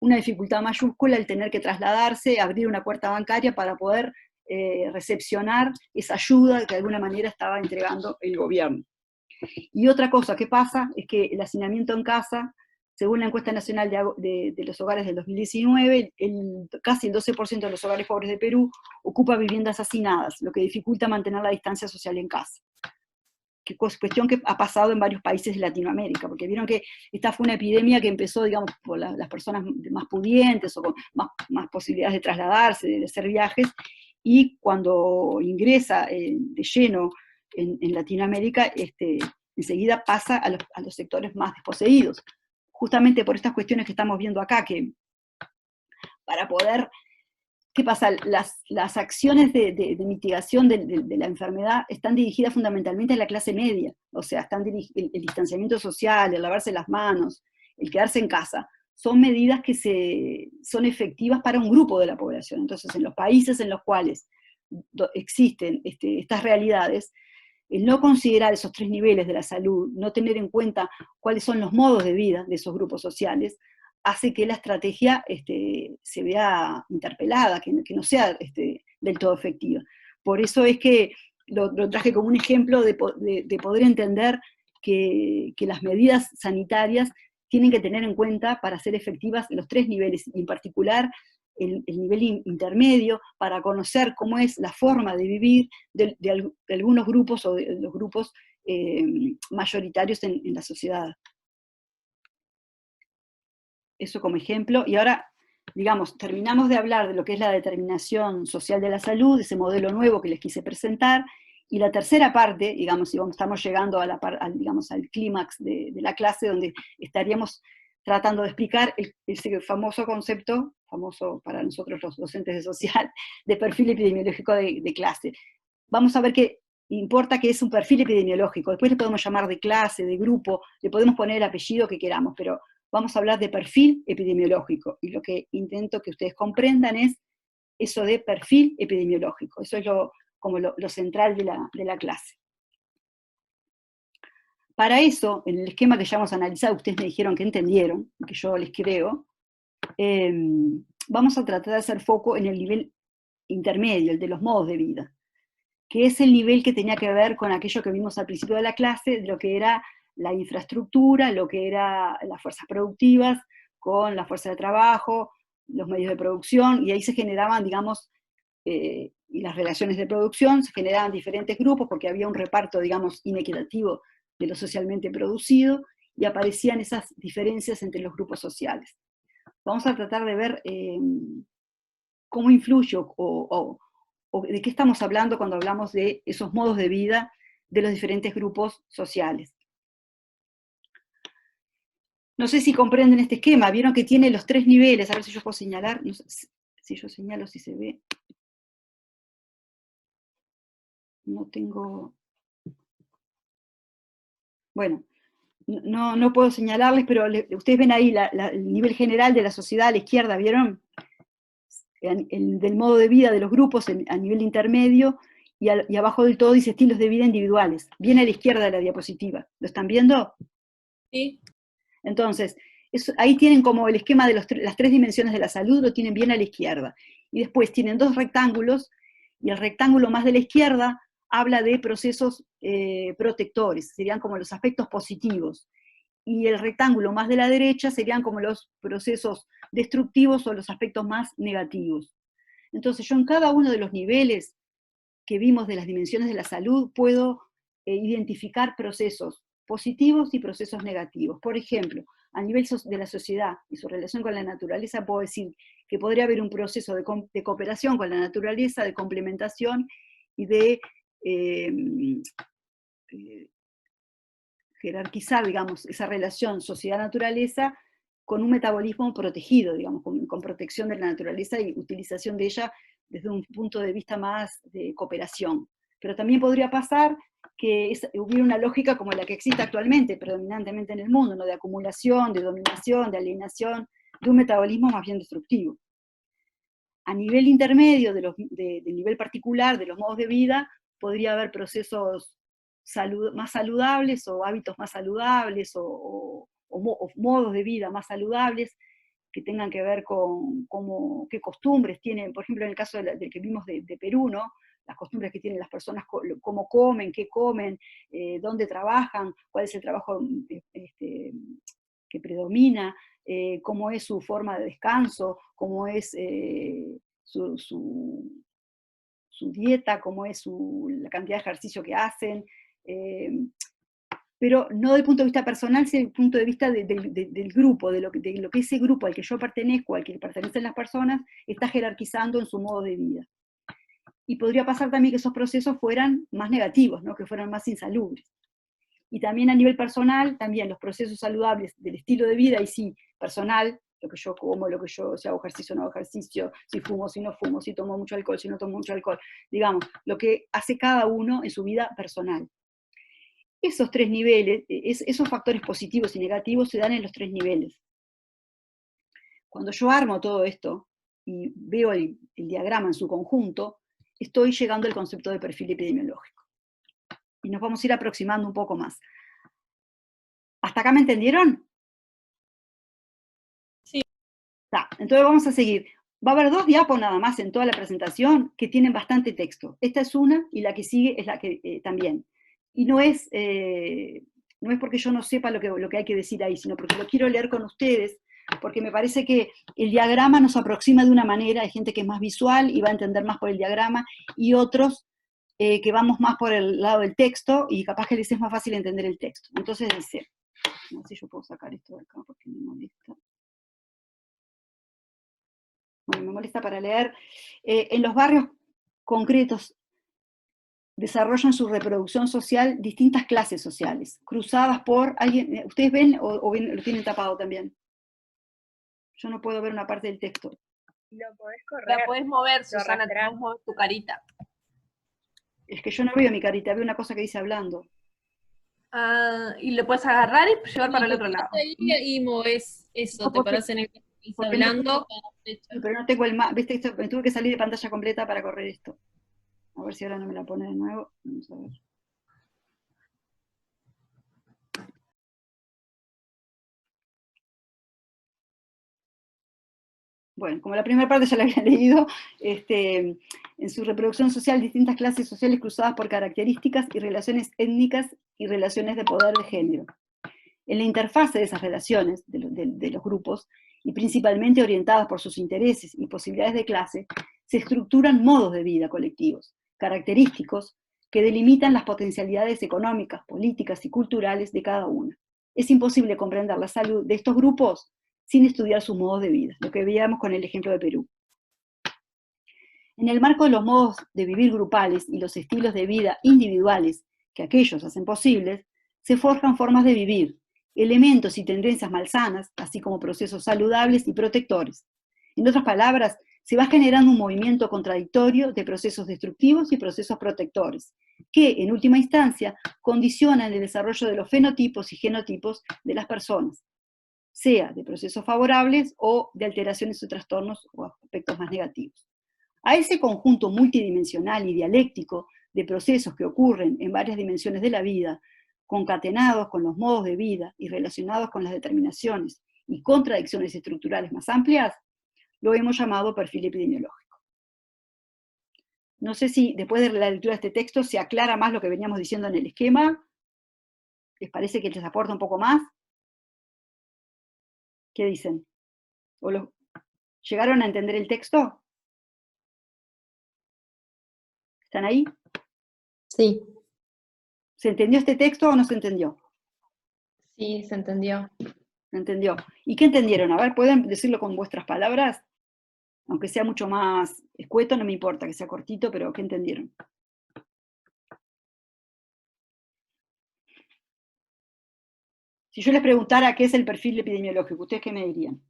una dificultad mayúscula el tener que trasladarse, abrir una cuenta bancaria para poder recepcionar esa ayuda que de alguna manera estaba entregando el gobierno. Y otra cosa que pasa es que el hacinamiento en casa, según la encuesta nacional de los hogares del 2019, casi el 12% de los hogares pobres de Perú ocupa viviendas hacinadas, lo que dificulta mantener la distancia social en casa. Cuestión que ha pasado en varios países de Latinoamérica, porque vieron que esta fue una epidemia que empezó, digamos, por las personas más pudientes o con más posibilidades de trasladarse, de hacer viajes, y cuando ingresa de lleno en Latinoamérica, enseguida pasa a los sectores más desposeídos. Justamente por estas cuestiones que estamos viendo acá, que para poder... ¿Qué pasa? Las acciones de mitigación de la enfermedad están dirigidas fundamentalmente a la clase media, o sea, el distanciamiento social, el lavarse las manos, el quedarse en casa, son medidas que son efectivas para un grupo de la población. Entonces, en los países en los cuales existen estas realidades, el no considerar esos tres niveles de la salud, no tener en cuenta cuáles son los modos de vida de esos grupos sociales, hace que la estrategia se vea interpelada, que no sea del todo efectiva. Por eso es que lo traje como un ejemplo de poder entender que las medidas sanitarias tienen que tener en cuenta para ser efectivas los tres niveles, y en particular el nivel intermedio, para conocer cómo es la forma de vivir de algunos grupos o de los grupos mayoritarios en la sociedad. Eso como ejemplo, y ahora, digamos, terminamos de hablar de lo que es la determinación social de la salud, ese modelo nuevo que les quise presentar, y la tercera parte, digamos, si estamos llegando a digamos, al clímax de la clase, donde estaríamos tratando de explicar ese famoso concepto, famoso para nosotros los docentes de social, de perfil epidemiológico de clase. Vamos a ver que importa que es un perfil epidemiológico, después le podemos llamar de clase, de grupo, le podemos poner el apellido que queramos, pero vamos a hablar de perfil epidemiológico, y lo que intento que ustedes comprendan es eso de perfil epidemiológico, eso es como lo central de la clase. Para eso, en el esquema que ya hemos analizado, ustedes me dijeron que entendieron, que yo les creo, vamos a tratar de hacer foco en el nivel intermedio, el de los modos de vida, que es el nivel que tenía que ver con aquello que vimos al principio de la clase, de lo que era la infraestructura, lo que era las fuerzas productivas, con la fuerza de trabajo, los medios de producción, y ahí se generaban, digamos, y las relaciones de producción, se generaban diferentes grupos, porque había un reparto, digamos, inequitativo de lo socialmente producido, y aparecían esas diferencias entre los grupos sociales. Vamos a tratar de ver cómo influye o de qué estamos hablando cuando hablamos de esos modos de vida de los diferentes grupos sociales. No sé si comprenden este esquema, vieron que tiene los 3 niveles, a ver si yo puedo señalar, no sé, si yo señalo, si se ve. No tengo... Bueno, no puedo señalarles, pero ustedes ven ahí el nivel general de la sociedad a la izquierda, ¿vieron? Del modo de vida de los grupos a nivel intermedio, y abajo del todo dice estilos de vida individuales. Viene a la izquierda de la diapositiva. ¿Lo están viendo? Sí. Entonces, ahí tienen como el esquema de las 3 dimensiones de la salud, lo tienen bien a la izquierda. Y después tienen 2 rectángulos, y el rectángulo más de la izquierda habla de procesos protectores, serían como los aspectos positivos. Y el rectángulo más de la derecha serían como los procesos destructivos o los aspectos más negativos. Entonces yo en cada uno de los niveles que vimos de las dimensiones de la salud puedo identificar procesos positivos y procesos negativos. Por ejemplo, a nivel de la sociedad y su relación con la naturaleza, puedo decir que podría haber un proceso de cooperación con la naturaleza, de complementación y de jerarquizar, digamos, esa relación sociedad-naturaleza con un metabolismo protegido, digamos, con protección de la naturaleza y utilización de ella desde un punto de vista más de cooperación. Pero también podría pasar que hubiera una lógica como la que existe actualmente, predominantemente en el mundo, ¿no? De acumulación, de dominación, de alienación, de un metabolismo más bien destructivo. A nivel intermedio, del nivel particular, de los modos de vida, podría haber procesos más saludables, o hábitos más saludables, o modos de vida más saludables, que tengan que ver con qué costumbres tienen, por ejemplo en el caso del que vimos de Perú, ¿no? Las costumbres que tienen las personas, cómo comen, qué comen, dónde trabajan, cuál es el trabajo que predomina, cómo es su forma de descanso, cómo es su dieta, cómo es la cantidad de ejercicio que hacen, pero no desde el punto de vista personal, sino desde el punto de vista del grupo, de lo que ese grupo al que yo pertenezco, al que pertenecen las personas, está jerarquizando en su modo de vida. Y podría pasar también que esos procesos fueran más negativos, ¿no? Que fueran más insalubres. Y también a nivel personal, también los procesos saludables del estilo de vida, y sí, personal, lo que yo como, si hago ejercicio o no hago ejercicio, si fumo, si no fumo, si tomo mucho alcohol, si no tomo mucho alcohol, digamos, lo que hace cada uno en su vida personal. Esos 3 niveles, esos factores positivos y negativos se dan en los 3 niveles. Cuando yo armo todo esto, y veo el diagrama en su conjunto, estoy llegando al concepto de perfil epidemiológico. Y nos vamos a ir aproximando un poco más. ¿Hasta acá me entendieron? Sí. Entonces vamos a seguir. Va a haber 2 diapos nada más en toda la presentación que tienen bastante texto. Esta es una, y la que sigue es la que también. Y no es porque yo no sepa lo que hay que decir ahí, sino porque lo quiero leer con ustedes, porque me parece que el diagrama nos aproxima de una manera, hay gente que es más visual y va a entender más por el diagrama, y otros que vamos más por el lado del texto, y capaz que les es más fácil entender el texto. Entonces dice, no sé si yo puedo sacar esto de acá porque me molesta. Bueno, me molesta para leer. En los barrios concretos desarrollan su reproducción social distintas clases sociales, cruzadas por alguien. ¿Ustedes ven o lo tienen tapado también? Yo no puedo ver una parte del texto. Lo podés correr. La podés mover, lo Susana, te arrastrás. podés mover tu carita. Es que yo no veo mi carita, veo una cosa que dice hablando. Ah, y lo puedes agarrar y llevar para el otro lado. Y movés eso, No, te porque- parás en el que estás porque no hablando. Sí, pero no tengo el más, viste, me tuve que salir de pantalla completa para correr esto. A ver si ahora no me la pone de nuevo. Vamos a ver. Bueno, como la primera parte ya la había leído, en su reproducción social, distintas clases sociales cruzadas por características y relaciones étnicas y relaciones de poder de género. En la interfase de esas relaciones, de los grupos, y principalmente orientadas por sus intereses y posibilidades de clase, se estructuran modos de vida colectivos, característicos, que delimitan las potencialidades económicas, políticas y culturales de cada una. Es imposible comprender la salud de estos grupos sin estudiar sus modos de vida, lo que veíamos con el ejemplo de Perú. En el marco de los modos de vivir grupales y los estilos de vida individuales que aquellos hacen posibles, se forjan formas de vivir, elementos y tendencias malsanas, así como procesos saludables y protectores. En otras palabras, se va generando un movimiento contradictorio de procesos destructivos y procesos protectores, que, en última instancia, condicionan el desarrollo de los fenotipos y genotipos de las personas, sea de procesos favorables o de alteraciones o trastornos o aspectos más negativos. A ese conjunto multidimensional y dialéctico de procesos que ocurren en varias dimensiones de la vida, concatenados con los modos de vida y relacionados con las determinaciones y contradicciones estructurales más amplias, lo hemos llamado perfil epidemiológico. No sé si después de la lectura de este texto se aclara más lo que veníamos diciendo en el esquema. ¿Les parece que les aporta un poco más? ¿Qué dicen? ¿Llegaron a entender el texto? ¿Están ahí? Sí, ¿Se entendió este texto o no se entendió? Sí, se entendió. ¿Se entendió? ¿Y qué entendieron? A ver, ¿pueden decirlo con vuestras palabras? Aunque sea mucho más escueto, no me importa que sea cortito, pero ¿qué entendieron? Si yo les preguntara qué es el perfil epidemiológico, ¿ustedes qué me dirían?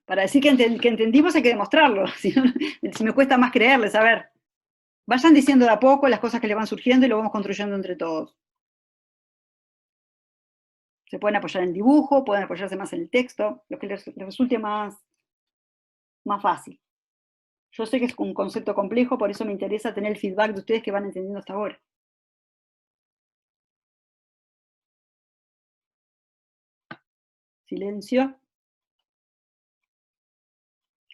Para decir que entendimos hay que demostrarlo, si me cuesta más creerles. A ver, vayan diciendo de a poco las cosas que le van surgiendo y lo vamos construyendo entre todos. Se pueden apoyar en el dibujo, pueden apoyarse más en el texto, lo que les resulte más fácil. Yo sé que es un concepto complejo, por eso me interesa tener el feedback de ustedes que van entendiendo hasta ahora. Silencio.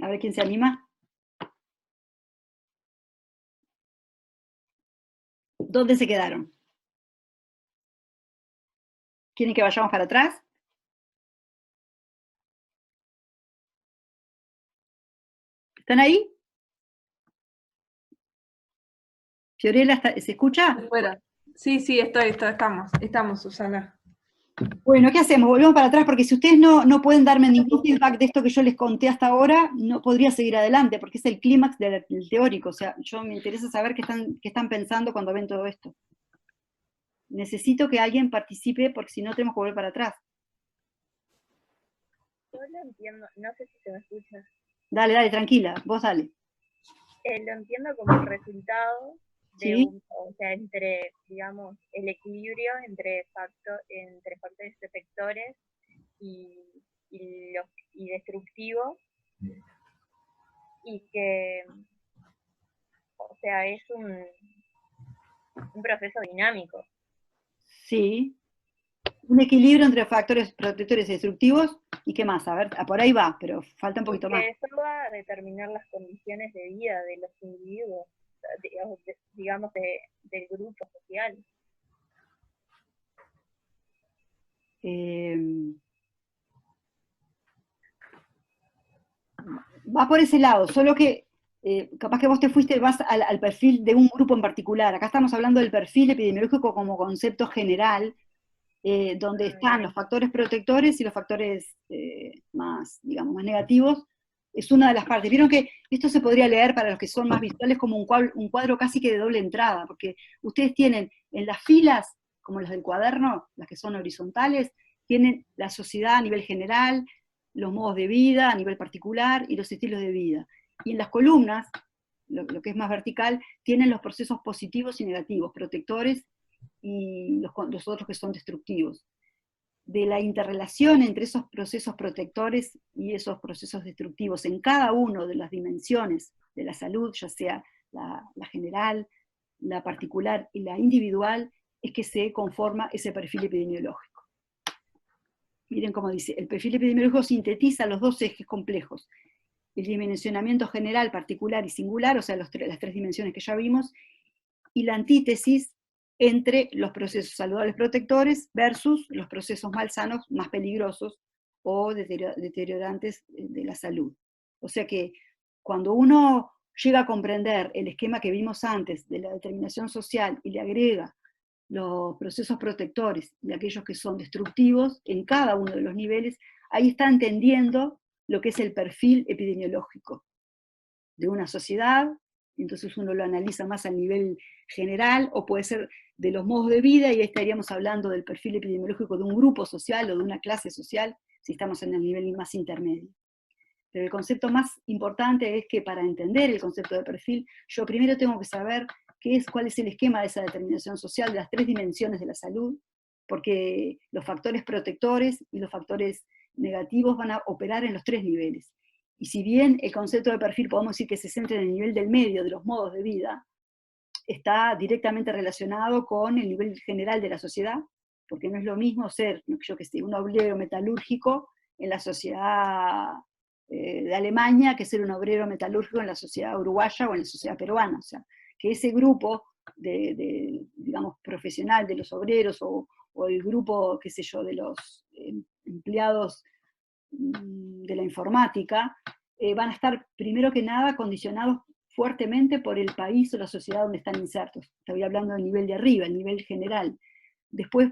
A ver quién se anima. ¿Dónde se quedaron? ¿Quieren que vayamos para atrás? ¿Están ahí? Fiorella, ¿se escucha? Fuera. Sí, estamos, Susana. Bueno, ¿qué hacemos? Volvemos para atrás, porque si ustedes no pueden darme ningún feedback de esto que yo les conté hasta ahora, no podría seguir adelante, porque es el clímax del teórico. O sea, me interesa saber qué están pensando cuando ven todo esto. Necesito que alguien participe, porque si no tenemos que volver para atrás. Yo lo entiendo, no sé si se me escucha. Dale, tranquila, vos dale. Lo entiendo como el resultado de ¿Sí? o sea, entre, digamos, el equilibrio entre factores protectores y destructivos, y que, o sea, es un proceso dinámico. Sí. Un equilibrio entre factores protectores y destructivos, ¿y qué más? A ver, por ahí va, pero falta un poquito más. Que eso va a determinar las condiciones de vida de los individuos, digamos, del grupo social. Va por ese lado, solo que capaz que vos te fuiste más al perfil de un grupo en particular. Acá estamos hablando del perfil epidemiológico como concepto general, donde están los factores protectores y los factores más, digamos, más negativos. Es una de las partes. Vieron que esto se podría leer para los que son más visuales como un cuadro casi que de doble entrada, porque ustedes tienen en las filas, como las del cuaderno, las que son horizontales, tienen la sociedad a nivel general, los modos de vida a nivel particular y los estilos de vida. Y en las columnas, lo que es más vertical, tienen los procesos positivos y negativos, protectores y los otros que son destructivos. De la interrelación entre esos procesos protectores y esos procesos destructivos en cada una de las dimensiones de la salud, ya sea la general, la particular y la individual, es que se conforma ese perfil epidemiológico. Miren cómo dice, el perfil epidemiológico sintetiza los dos ejes complejos, el dimensionamiento general, particular y singular, o sea, las tres dimensiones que ya vimos, y la antítesis entre los procesos saludables protectores versus los procesos malsanos más peligrosos o deteriorantes de la salud. O sea que cuando uno llega a comprender el esquema que vimos antes de la determinación social y le agrega los procesos protectores y aquellos que son destructivos en cada uno de los niveles, ahí está entendiendo lo que es el perfil epidemiológico de una sociedad. Entonces uno lo analiza más a nivel general, o puede ser de los modos de vida, y ahí estaríamos hablando del perfil epidemiológico de un grupo social o de una clase social, si estamos en el nivel más intermedio. Pero el concepto más importante es que para entender el concepto de perfil, yo primero tengo que saber cuál es el esquema de esa determinación social de las tres dimensiones de la salud, porque los factores protectores y los factores negativos van a operar en los tres niveles. Y si bien el concepto de perfil podemos decir que se centra en el nivel del medio, de los modos de vida, está directamente relacionado con el nivel general de la sociedad, porque no es lo mismo ser, yo que sé, un obrero metalúrgico en la sociedad de Alemania que ser un obrero metalúrgico en la sociedad uruguaya o en la sociedad peruana. O sea, que ese grupo digamos, profesional de los obreros o el grupo, qué sé yo, de los empleados de la informática, van a estar primero que nada condicionados fuertemente por el país o la sociedad donde están insertos. Estoy hablando del nivel de arriba, el nivel general. Después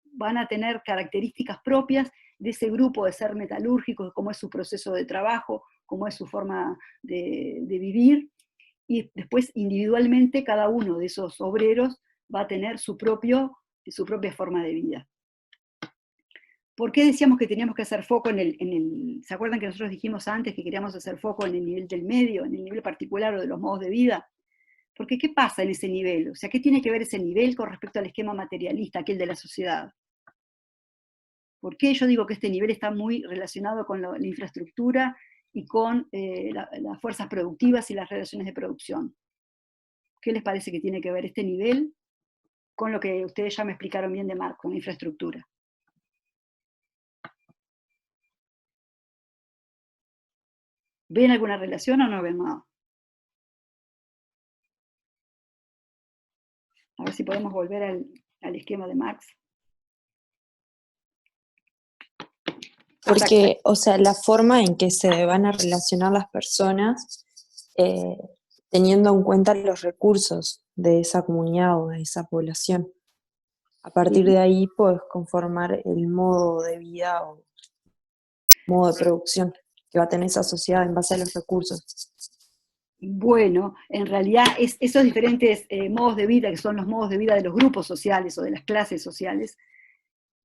van a tener características propias de ese grupo de ser metalúrgicos, cómo es su proceso de trabajo, cómo es su forma de vivir, y después individualmente cada uno de esos obreros va a tener su propia forma de vida. ¿Por qué decíamos que teníamos que hacer foco ¿se acuerdan que nosotros dijimos antes que queríamos hacer foco en el nivel del medio, en el nivel particular o de los modos de vida? Porque ¿qué pasa en ese nivel? O sea, ¿qué tiene que ver ese nivel con respecto al esquema materialista, aquel de la sociedad? ¿Por qué yo digo que este nivel está muy relacionado con la infraestructura y con las fuerzas productivas y las relaciones de producción? ¿Qué les parece que tiene que ver este nivel con lo que ustedes ya me explicaron bien de Marx, con la infraestructura? ¿Ven alguna relación o no ven nada? A ver si podemos volver al esquema de Marx. Porque, o sea, la forma en que se van a relacionar las personas, teniendo en cuenta los recursos de esa comunidad o de esa población. A partir de ahí puedes conformar el modo de vida o modo de producción que va a tener esa sociedad en base a los recursos. Bueno, en realidad esos diferentes modos de vida, que son los modos de vida de los grupos sociales o de las clases sociales,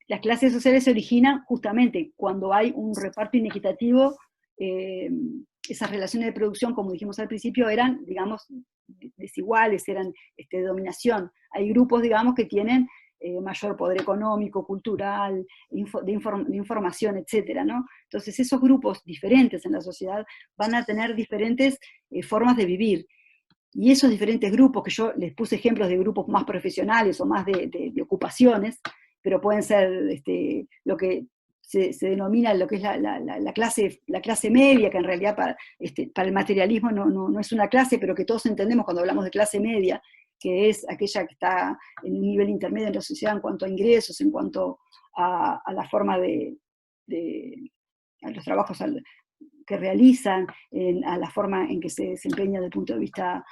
las clases sociales se originan justamente cuando hay un reparto inequitativo. Esas relaciones de producción, como dijimos al principio, eran, digamos, desiguales, eran de dominación. Hay grupos, digamos, que tienen mayor poder económico, cultural, de información, etcétera, ¿no? Entonces esos grupos diferentes en la sociedad van a tener diferentes formas de vivir. Y esos diferentes grupos, que yo les puse ejemplos de grupos más profesionales o más de ocupaciones, pero pueden ser lo que se denomina lo que es la clase media, que en realidad para el materialismo no es una clase, pero que todos entendemos cuando hablamos de clase media, que es aquella que está en un nivel intermedio en la sociedad en cuanto a ingresos, en cuanto a la forma a los trabajos que realizan, a la forma en que se desempeña desde el punto de vista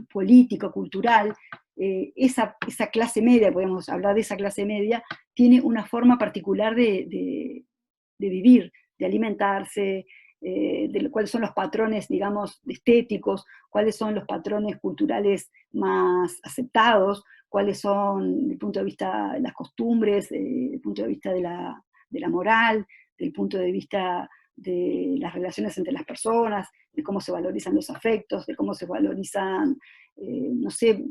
político, cultural. Esa clase media, podemos hablar de esa clase media, tiene una forma particular de vivir, de alimentarse, de cuáles son los patrones, digamos, estéticos, cuáles son los patrones culturales más aceptados, cuáles son, desde el punto de vista de las costumbres, desde el punto de vista de la moral, desde el punto de vista de las relaciones entre las personas, de cómo se valorizan los afectos, de cómo se valorizan, no sé,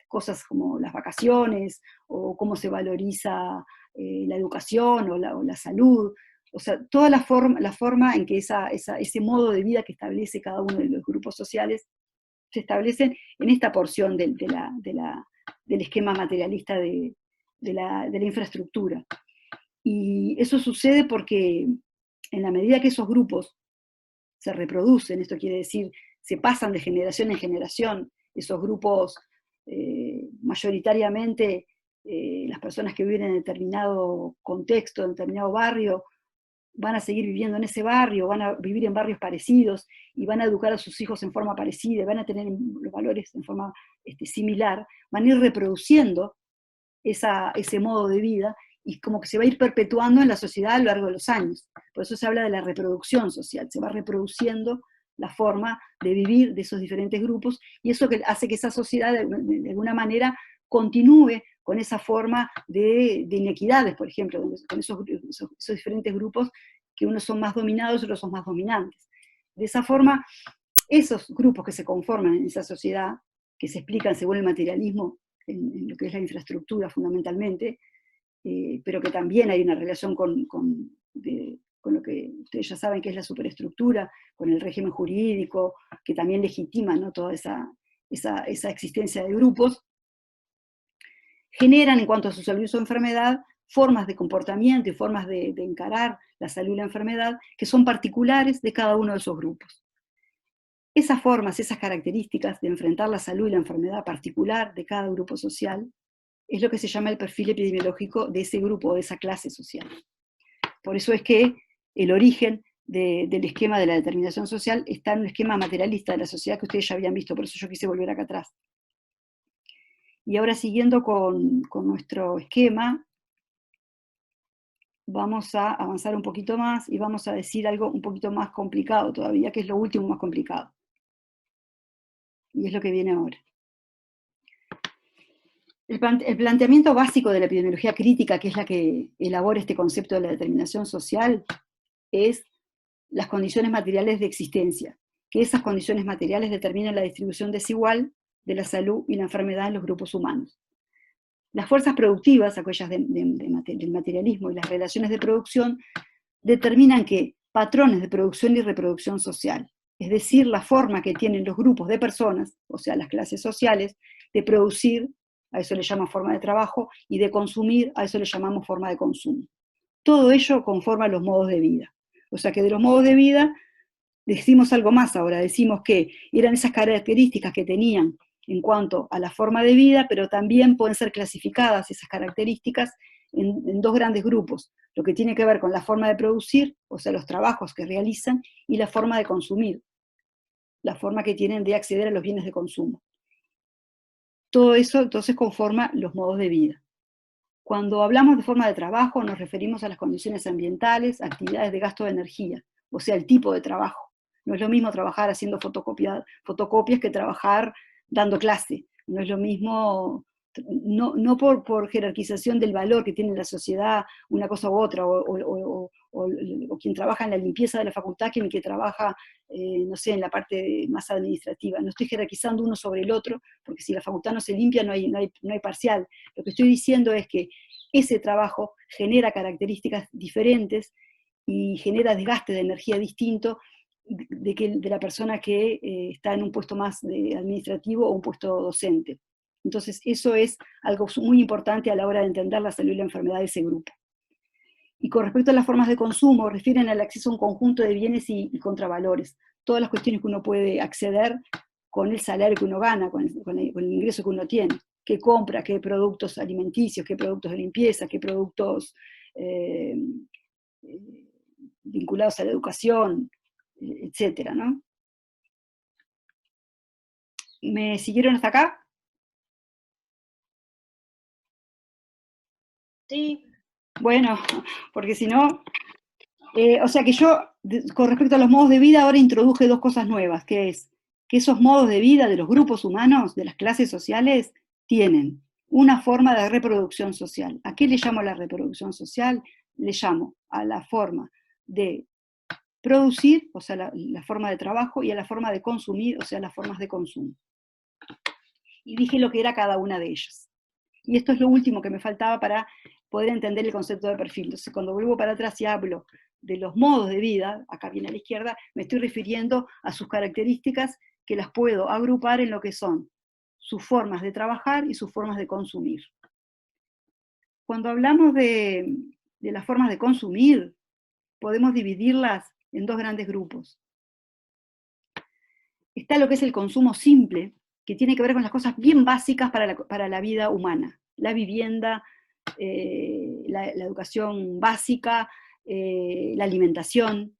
cosas como las vacaciones, o cómo se valoriza la educación o la salud. O sea, toda la forma en que ese modo de vida que establece cada uno de los grupos sociales se establecen en esta porción del esquema materialista de la infraestructura. Y eso sucede porque en la medida que esos grupos se reproducen, esto quiere decir, se pasan de generación en generación, esos grupos mayoritariamente, las personas que viven en determinado contexto, en determinado barrio, van a seguir viviendo en ese barrio, van a vivir en barrios parecidos, y van a educar a sus hijos en forma parecida, van a tener los valores en forma similar, van a ir reproduciendo ese modo de vida, y como que se va a ir perpetuando en la sociedad a lo largo de los años. Por eso se habla de la reproducción social, se va reproduciendo la forma de vivir de esos diferentes grupos, y eso que hace que esa sociedad de alguna manera continúe con esa forma de inequidades, por ejemplo, con esos diferentes grupos, que unos son más dominados y otros son más dominantes. De esa forma, esos grupos que se conforman en esa sociedad, que se explican según el materialismo, en lo que es la infraestructura fundamentalmente, pero que también hay una relación con lo que ustedes ya saben que es la superestructura, con el régimen jurídico, que también legitima, ¿no?, toda esa existencia de grupos, generan, en cuanto a su salud y su enfermedad, formas de comportamiento y formas de encarar la salud y la enfermedad que son particulares de cada uno de esos grupos. Esas formas, esas características de enfrentar la salud y la enfermedad particular de cada grupo social, es lo que se llama el perfil epidemiológico de ese grupo o de esa clase social. Por eso es que el origen del esquema de la determinación social está en un esquema materialista de la sociedad que ustedes ya habían visto, por eso yo quise volver acá atrás. Y ahora, siguiendo con nuestro esquema, vamos a avanzar un poquito más y vamos a decir algo un poquito más complicado todavía, que es lo último más complicado. Y es lo que viene ahora. El planteamiento básico de la epidemiología crítica, que es la que elabora este concepto de la determinación social, es las condiciones materiales de existencia, que esas condiciones materiales determinan la distribución desigual de la salud y la enfermedad en los grupos humanos. Las fuerzas productivas, aquellas del materialismo, y las relaciones de producción determinan que patrones de producción y reproducción social, es decir, la forma que tienen los grupos de personas, o sea, las clases sociales, de producir, a eso le llama forma de trabajo, y de consumir, a eso le llamamos forma de consumo. Todo ello conforma los modos de vida. O sea que de los modos de vida decimos algo más ahora, decimos que eran esas características que tenían en cuanto a la forma de vida, pero también pueden ser clasificadas esas características en dos grandes grupos, lo que tiene que ver con la forma de producir, o sea, los trabajos que realizan, y la forma de consumir, la forma que tienen de acceder a los bienes de consumo. Todo eso entonces conforma los modos de vida. Cuando hablamos de forma de trabajo nos referimos a las condiciones ambientales, actividades de gasto de energía, o sea, el tipo de trabajo. No es lo mismo trabajar haciendo fotocopias que trabajar dando clase. No es lo mismo, no por jerarquización del valor que tiene la sociedad una cosa u otra, o quien trabaja en la limpieza de la facultad que el que trabaja, no sé, en la parte más administrativa. No estoy jerarquizando uno sobre el otro, porque si la facultad no se limpia no hay parcial. Lo que estoy diciendo es que ese trabajo genera características diferentes y genera desgaste de energía distinto de la persona que está en un puesto más administrativo o un puesto docente. Entonces eso es algo muy importante a la hora de entender la salud y la enfermedad de ese grupo. Y con respecto a las formas de consumo, refieren al acceso a un conjunto de bienes y contravalores. Todas las cuestiones que uno puede acceder con el salario que uno gana, con el ingreso que uno tiene. Qué compra, qué productos alimenticios, qué productos de limpieza, qué productos vinculados a la educación, etcétera, ¿no? ¿Me siguieron hasta acá? Sí. Bueno, porque si no... o sea que yo, con respecto a los modos de vida, ahora introduje dos cosas nuevas, que es que esos modos de vida de los grupos humanos, de las clases sociales, tienen una forma de reproducción social. ¿A qué le llamo la reproducción social? Le llamo a la forma de producir, o sea, la forma de trabajo, y a la forma de consumir, o sea, las formas de consumo. Y dije lo que era cada una de ellas. Y esto es lo último que me faltaba para poder entender el concepto de perfil. Entonces, cuando vuelvo para atrás y hablo de los modos de vida, acá viene a la izquierda, me estoy refiriendo a sus características que las puedo agrupar en lo que son sus formas de trabajar y sus formas de consumir. Cuando hablamos de las formas de consumir, podemos dividirlas en dos grandes grupos. Está lo que es el consumo simple, que tiene que ver con las cosas bien básicas para la vida humana. La vivienda, la educación básica, la alimentación.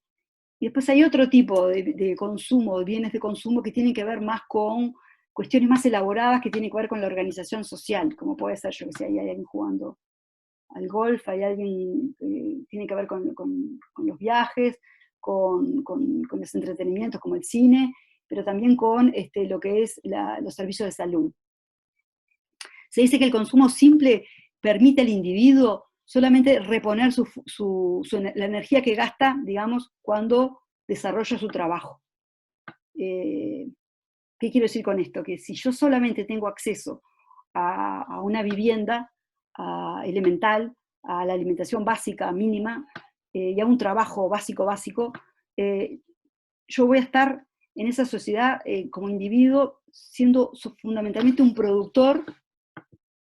Y después hay otro tipo de consumo, de bienes de consumo, que tienen que ver más con cuestiones más elaboradas, que tienen que ver con la organización social, como puede ser, yo que sé, hay alguien jugando al golf, hay alguien que tiene que ver con los viajes, con los entretenimientos como el cine, pero también con lo que es los servicios de salud. Se dice que el consumo simple permite al individuo solamente reponer la energía que gasta, digamos, cuando desarrolla su trabajo. ¿Qué quiero decir con esto? Que si yo solamente tengo acceso a una vivienda elemental, a la alimentación básica, mínima, y a un trabajo básico, yo voy a estar en esa sociedad como individuo siendo fundamentalmente un productor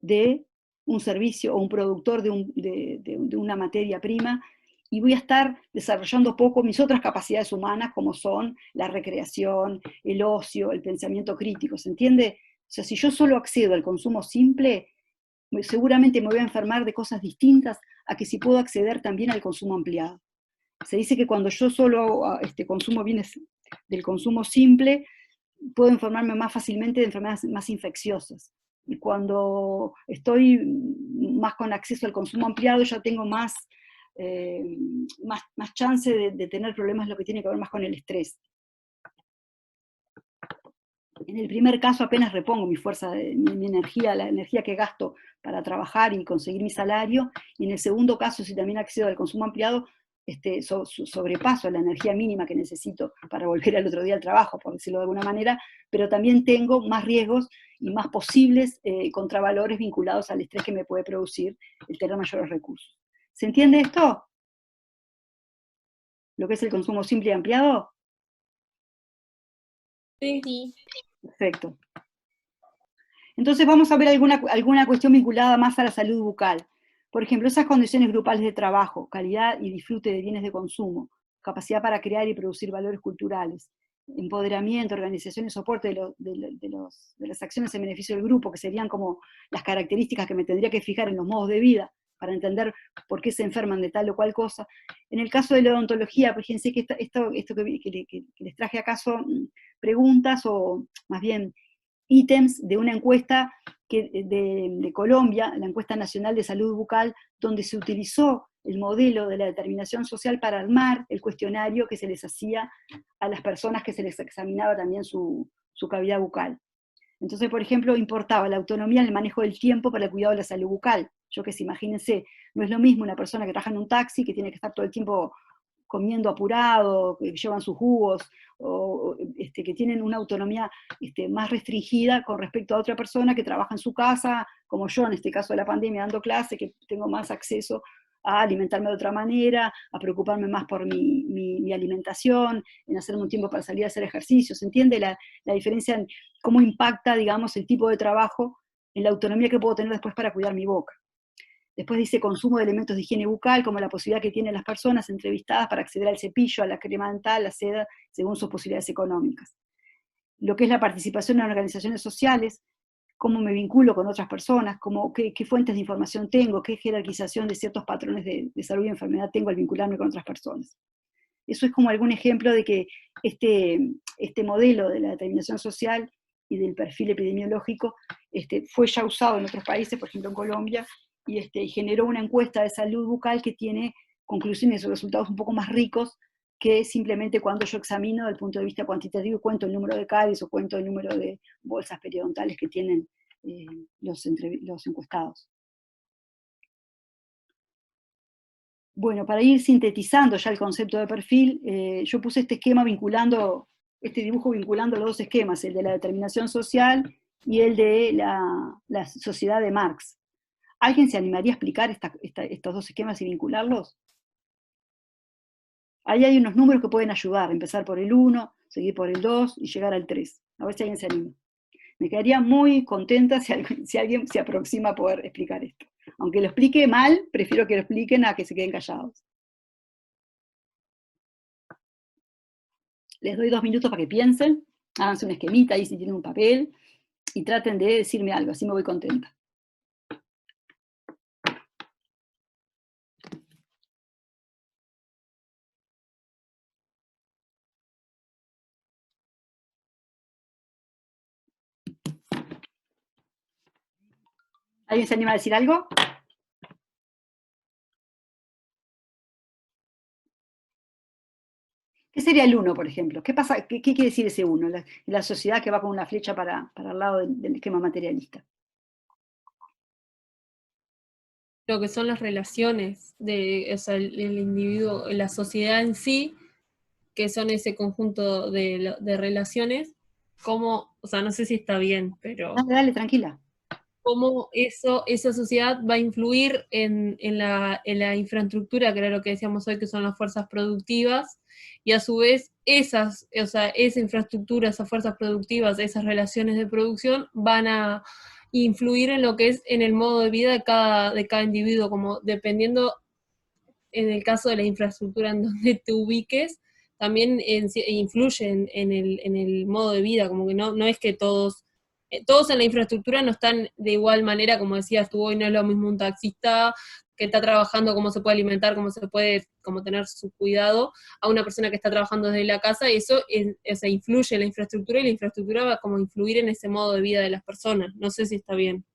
de un servicio o un productor de una materia prima, y voy a estar desarrollando poco mis otras capacidades humanas, como son la recreación, el ocio, el pensamiento crítico, ¿se entiende? O sea, si yo solo accedo al consumo simple, seguramente me voy a enfermar de cosas distintas a que si puedo acceder también al consumo ampliado. Se dice que cuando yo solo consumo bienes del consumo simple, puedo enfermarme más fácilmente de enfermedades más infecciosas. Y cuando estoy más con acceso al consumo ampliado, ya tengo más chance de tener problemas, lo que tiene que ver más con el estrés. En el primer caso apenas repongo mi fuerza, mi energía, la energía que gasto para trabajar y conseguir mi salario, y en el segundo caso, si también accedo al consumo ampliado, sobrepaso la energía mínima que necesito para volver al otro día al trabajo, por decirlo de alguna manera, pero también tengo más riesgos y más posibles contravalores vinculados al estrés que me puede producir el tener mayores recursos. ¿Se entiende esto? ¿Lo que es el consumo simple y ampliado? Sí. Perfecto. Entonces vamos a ver alguna cuestión vinculada más a la salud bucal. Por ejemplo, esas condiciones grupales de trabajo, calidad y disfrute de bienes de consumo, capacidad para crear y producir valores culturales, empoderamiento, organización y soporte de las acciones en beneficio del grupo, que serían como las características que me tendría que fijar en los modos de vida para entender por qué se enferman de tal o cual cosa. En el caso de la odontología, fíjense que esto que les traje acá son preguntas, o más bien ítems de una encuesta de Colombia, la encuesta nacional de salud bucal, donde se utilizó el modelo de la determinación social para armar el cuestionario que se les hacía a las personas que se les examinaba también su cavidad bucal. Entonces, por ejemplo, importaba la autonomía en el manejo del tiempo para el cuidado de la salud bucal. Yo que sé, imagínense, no es lo mismo una persona que trabaja en un taxi, que tiene que estar todo el tiempo comiendo apurado, que llevan sus jugos, o que tienen una autonomía más restringida con respecto a otra persona que trabaja en su casa, como yo en este caso de la pandemia dando clase, que tengo más acceso a alimentarme de otra manera, a preocuparme más por mi alimentación, en hacerme un tiempo para salir a hacer ejercicio. ¿Se entiende la diferencia en cómo impacta, digamos, el tipo de trabajo en la autonomía que puedo tener después para cuidar mi boca? Después dice consumo de elementos de higiene bucal, como la posibilidad que tienen las personas entrevistadas para acceder al cepillo, a la crema dental, la seda, según sus posibilidades económicas. Lo que es la participación en organizaciones sociales, cómo me vinculo con otras personas, qué fuentes de información tengo, qué jerarquización de ciertos patrones de salud y enfermedad tengo al vincularme con otras personas. Eso es como algún ejemplo de que este modelo de la determinación social y del perfil epidemiológico fue ya usado en otros países, por ejemplo en Colombia, y generó una encuesta de salud bucal que tiene conclusiones o resultados un poco más ricos que simplemente cuando yo examino desde el punto de vista cuantitativo y cuento el número de caries o cuento el número de bolsas periodontales que tienen los encuestados. Bueno, para ir sintetizando ya el concepto de perfil, yo puse este dibujo vinculando los dos esquemas, el de la determinación social y el de la sociedad de Marx. ¿Alguien se animaría a explicar estos dos esquemas y vincularlos? Ahí hay unos números que pueden ayudar, empezar por el 1, seguir por el 2 y llegar al 3. A ver si alguien se anima. Me quedaría muy contenta si alguien se aproxima a poder explicar esto. Aunque lo explique mal, prefiero que lo expliquen a que se queden callados. Les doy 2 minutos para que piensen, háganse un esquemita ahí si tienen un papel, y traten de decirme algo, así me voy contenta. ¿Alguien se anima a decir algo? ¿Qué sería el 1, por ejemplo? ¿Qué pasa? ¿Qué quiere decir ese 1? La sociedad que va con una flecha para el lado del esquema materialista. Lo que son las relaciones el individuo, la sociedad en sí, que son ese conjunto de relaciones, como, o sea, no sé si está bien, pero... Dale, tranquila. Cómo esa sociedad va a influir en la infraestructura, que era lo que decíamos hoy, que son las fuerzas productivas, y a su vez esa infraestructura, esas fuerzas productivas, esas relaciones de producción van a influir en lo que es en el modo de vida de cada individuo, como dependiendo, en el caso de la infraestructura en donde te ubiques, también influye en el modo de vida, como que no es que todos en la infraestructura no están de igual manera, como decías tú hoy, no es lo mismo un taxista que está trabajando, cómo se puede alimentar, cómo tener su cuidado, a una persona que está trabajando desde la casa, y eso influye en la infraestructura, y la infraestructura va como a influir en ese modo de vida de las personas. No sé si está bien.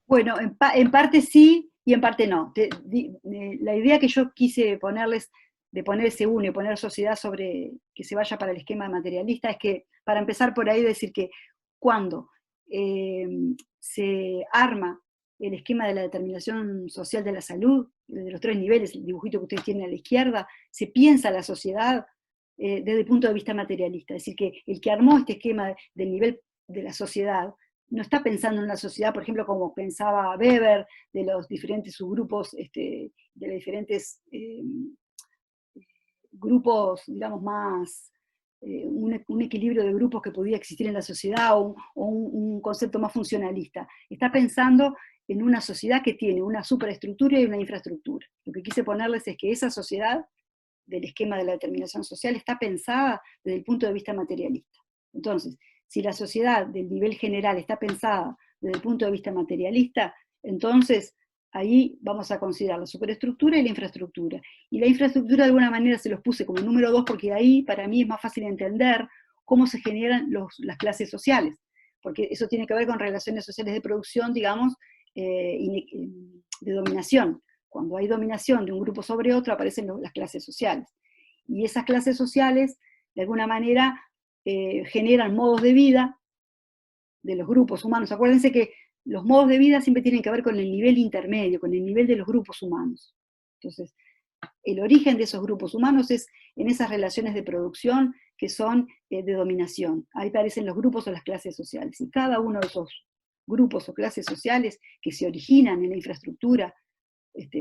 Bueno, en parte sí y en parte no. La idea que yo quise ponerles, de poner ese 1 y poner sociedad sobre que se vaya para el esquema materialista, es que, para empezar por ahí, decir que cuando se arma el esquema de la determinación social de la salud, de los 3 niveles, el dibujito que ustedes tienen a la izquierda, se piensa la sociedad desde el punto de vista materialista. Es decir, que el que armó este esquema del nivel de la sociedad no está pensando en la sociedad, por ejemplo, como pensaba Weber, de los diferentes subgrupos, de los diferentes grupos, digamos, más, un equilibrio de grupos que podía existir en la sociedad, o un concepto más funcionalista. Está pensando en una sociedad que tiene una superestructura y una infraestructura. Lo que quise ponerles es que esa sociedad, del esquema de la determinación social, está pensada desde el punto de vista materialista. Entonces, si la sociedad del nivel general está pensada desde el punto de vista materialista, entonces ahí vamos a considerar la superestructura y la infraestructura. Y la infraestructura, de alguna manera, se los puse como número 2, porque ahí para mí es más fácil entender cómo se generan las clases sociales, porque eso tiene que ver con relaciones sociales de producción, digamos, de dominación. Cuando hay dominación de un grupo sobre otro, aparecen las clases sociales. Y esas clases sociales, de alguna manera, generan modos de vida de los grupos humanos. Acuérdense que los modos de vida siempre tienen que ver con el nivel intermedio, con el nivel de los grupos humanos. Entonces, el origen de esos grupos humanos es en esas relaciones de producción que son de dominación. Ahí aparecen los grupos o las clases sociales. Y cada uno de esos grupos o clases sociales que se originan en la infraestructura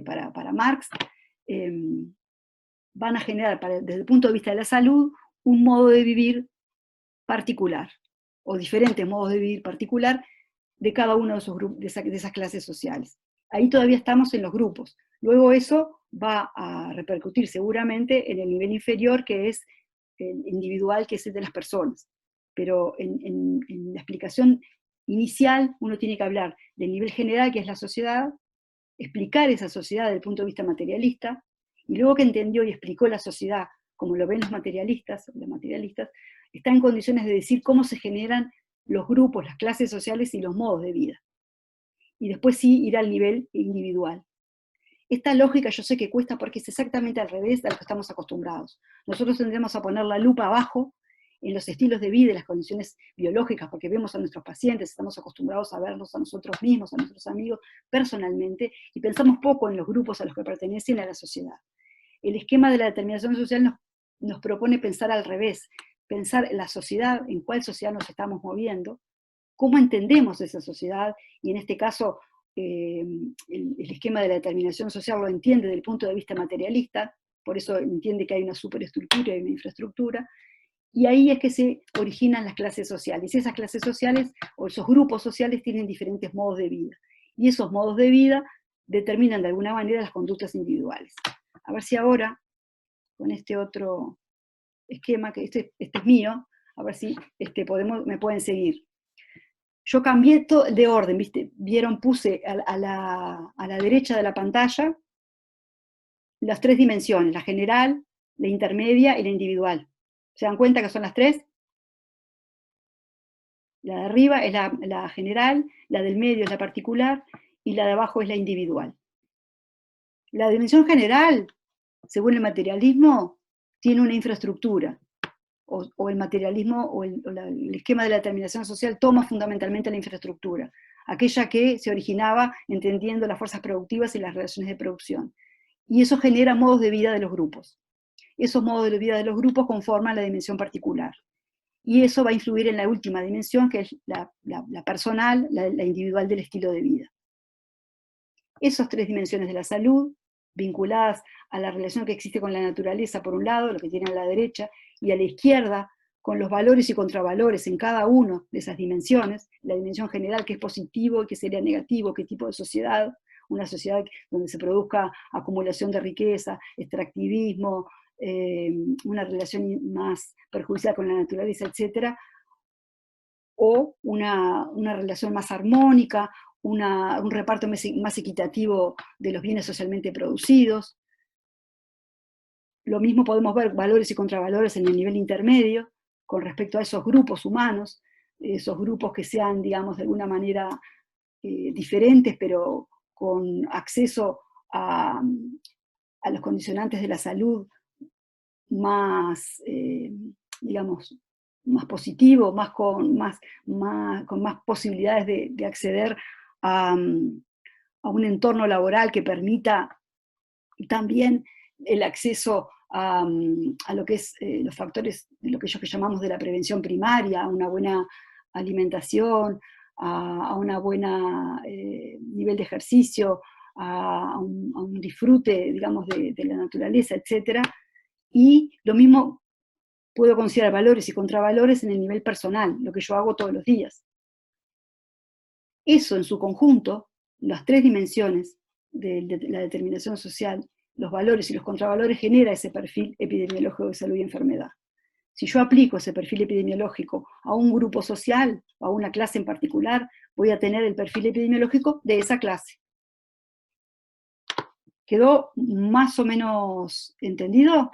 para Marx, van a generar, desde el punto de vista de la salud, un modo de vivir particular, o diferentes modos de vivir particular de cada uno de esos grupos, de esas clases sociales. Ahí todavía estamos en los grupos. Luego eso va a repercutir seguramente en el nivel inferior, que es el individual, que es el de las personas. Pero en la explicación inicial, uno tiene que hablar del nivel general, que es la sociedad, explicar esa sociedad desde el punto de vista materialista, y luego que entendió y explicó la sociedad como lo ven los materialistas, está en condiciones de decir cómo se generan los grupos, las clases sociales y los modos de vida. Y después sí ir al nivel individual. Esta lógica yo sé que cuesta porque es exactamente al revés de lo que estamos acostumbrados. Nosotros tendremos a poner la lupa abajo en los estilos de vida y las condiciones biológicas, porque vemos a nuestros pacientes, estamos acostumbrados a verlos a nosotros mismos, a nuestros amigos, personalmente, y pensamos poco en los grupos a los que pertenecen a la sociedad. El esquema de la determinación social nos propone pensar al revés, pensar en la sociedad, en cuál sociedad nos estamos moviendo, cómo entendemos esa sociedad, y en este caso el esquema de la determinación social lo entiende desde el punto de vista materialista, por eso entiende que hay una superestructura y una infraestructura, y ahí es que se originan las clases sociales. Esas clases sociales, o esos grupos sociales, tienen diferentes modos de vida, y esos modos de vida determinan de alguna manera las conductas individuales. A ver si ahora, con este otro esquema, que este es mío, a ver si me pueden seguir. Yo cambié de orden, ¿viste? Vieron, puse a la derecha de la pantalla las tres dimensiones, la general, la intermedia y la individual. ¿Se dan cuenta que son las tres? La de arriba es la general, la del medio es la particular, y la de abajo es la individual. La dimensión general, según el materialismo, tiene una infraestructura, o el materialismo, o el esquema de la determinación social toma fundamentalmente la infraestructura, aquella que se originaba entendiendo las fuerzas productivas y las relaciones de producción. Y eso genera modos de vida de los grupos. Esos modos de vida de los grupos conforman la dimensión particular. Y eso va a influir en la última dimensión, que es la personal, la individual del estilo de vida. Esas tres dimensiones de la salud, vinculadas a la relación que existe con la naturaleza, por un lado, lo que tiene a la derecha, y a la izquierda, con los valores y contravalores en cada una de esas dimensiones, la dimensión general, que es positivo y que sería negativo, qué tipo de sociedad, una sociedad donde se produzca acumulación de riqueza, extractivismo, una relación más perjudicial con la naturaleza, etc., o una relación más armónica, un reparto más equitativo de los bienes socialmente producidos. Lo mismo podemos ver valores y contravalores en el nivel intermedio, con respecto a esos grupos humanos, esos grupos que sean, digamos, de alguna manera diferentes, pero con acceso a los condicionantes de la salud más, digamos, más positivo, con más posibilidades de acceder a un entorno laboral que permita también el acceso a lo que es los factores, lo que llamamos de la prevención primaria, a una buena alimentación, a una buena nivel de ejercicio, a un disfrute, digamos, de la naturaleza, etc. Y lo mismo puedo considerar valores y contravalores en el nivel personal, lo que yo hago todos los días. Eso en su conjunto, las tres dimensiones de la determinación social, los valores y los contravalores, genera ese perfil epidemiológico de salud y enfermedad. Si yo aplico ese perfil epidemiológico a un grupo social, o a una clase en particular, voy a tener el perfil epidemiológico de esa clase. ¿Quedó más o menos entendido?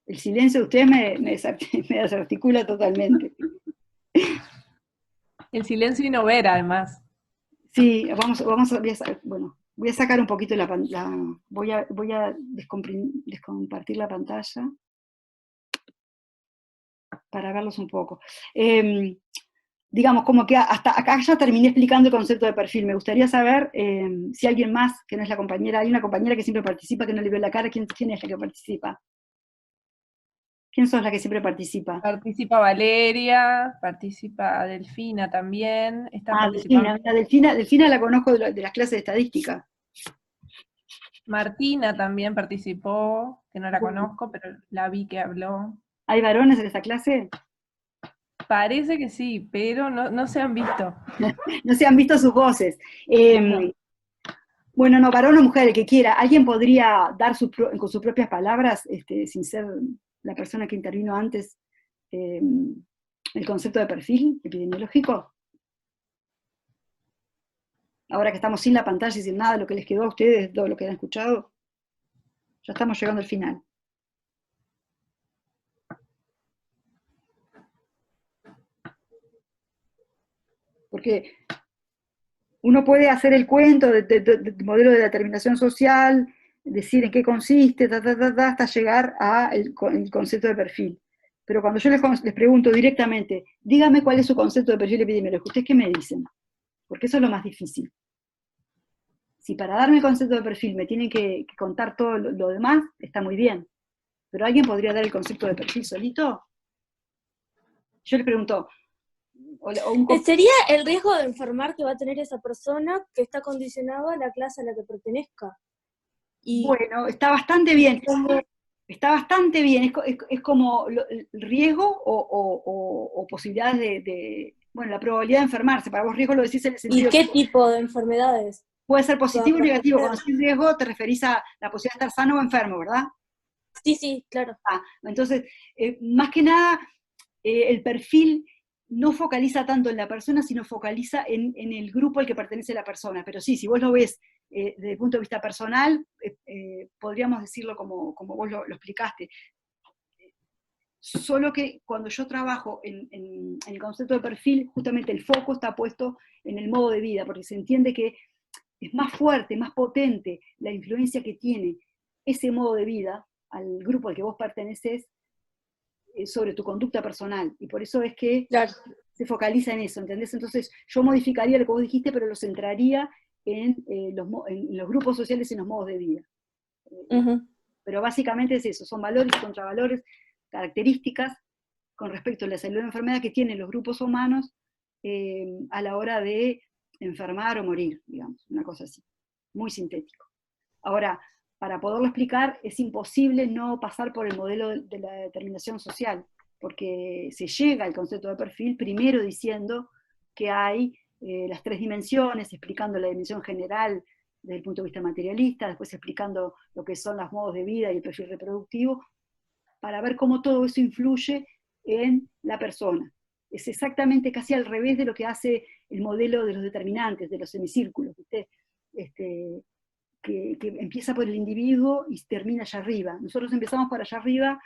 El silencio de ustedes me desarticula totalmente. El silencio y no ver, además. Sí, voy a sacar un poquito voy a descompartir la pantalla para verlos un poco. Digamos, como que hasta acá ya terminé explicando el concepto de perfil. Me gustaría saber si alguien más, que no es la compañera, hay una compañera que siempre participa, que no le veo la cara, ¿quién es la que participa? ¿Quién sos la que siempre participa? Participa Valeria, participa Delfina también. Delfina la conozco de las clases de estadística. Martina también participó, que no la conozco, pero la vi que habló. ¿Hay varones en esta clase? Parece que sí, pero no se han visto. No se han visto sus voces. Bueno, no, varón o mujer, el que quiera. ¿Alguien podría dar con sus propias palabras, sin ser la persona que intervino antes, el concepto de perfil epidemiológico? Ahora que estamos sin la pantalla y sin nada, lo que les quedó a ustedes, todo lo que han escuchado, ya estamos llegando al final. Porque uno puede hacer el cuento del modelo de determinación social, decir en qué consiste, hasta llegar al concepto de perfil. Pero cuando yo les pregunto directamente, dígame cuál es su concepto de perfil epidemiológico, ¿ustedes qué me dicen? Porque eso es lo más difícil. Si para darme el concepto de perfil me tienen que contar todo lo demás, está muy bien. Pero ¿alguien podría dar el concepto de perfil solito? Yo les pregunto, ¿sería el riesgo de enfermar que va a tener esa persona que está condicionado a la clase a la que pertenezca? Y bueno, está bastante bien. Está bastante bien. Es como el riesgo o posibilidades bueno, la probabilidad de enfermarse. Para vos riesgo lo decís en el sentido... ¿Y qué tipo de enfermedades? Puede ser positivo o negativo. Cuando decís riesgo te referís a la posibilidad de estar sano o enfermo, ¿verdad? Sí, claro. Entonces, más que nada, el perfil no focaliza tanto en la persona, sino focaliza en el grupo al que pertenece la persona. Pero sí, si vos lo ves desde el punto de vista personal, podríamos decirlo como vos lo explicaste. Solo que cuando yo trabajo en el concepto de perfil, justamente el foco está puesto en el modo de vida, porque se entiende que es más fuerte, más potente la influencia que tiene ese modo de vida al grupo al que vos perteneces sobre tu conducta personal. Y por eso es que se focaliza en eso, ¿entendés? Entonces yo modificaría lo que vos dijiste, pero lo centraría en los grupos sociales y en los modos de vida. Pero básicamente es eso, son valores y contravalores, características con respecto a la salud de la enfermedad que tienen los grupos humanos a la hora de enfermar o morir, digamos, una cosa así, muy sintético. Ahora, para poderlo explicar, es imposible no pasar por el modelo de la determinación social, porque se llega al concepto de perfil primero diciendo que hay las tres dimensiones, explicando la dimensión general desde el punto de vista materialista, después explicando lo que son los modos de vida y el perfil reproductivo, para ver cómo todo eso influye en la persona. Es exactamente casi al revés de lo que hace el modelo de los determinantes, de los semicírculos, ¿viste? Que empieza por el individuo y termina allá arriba. Nosotros empezamos por allá arriba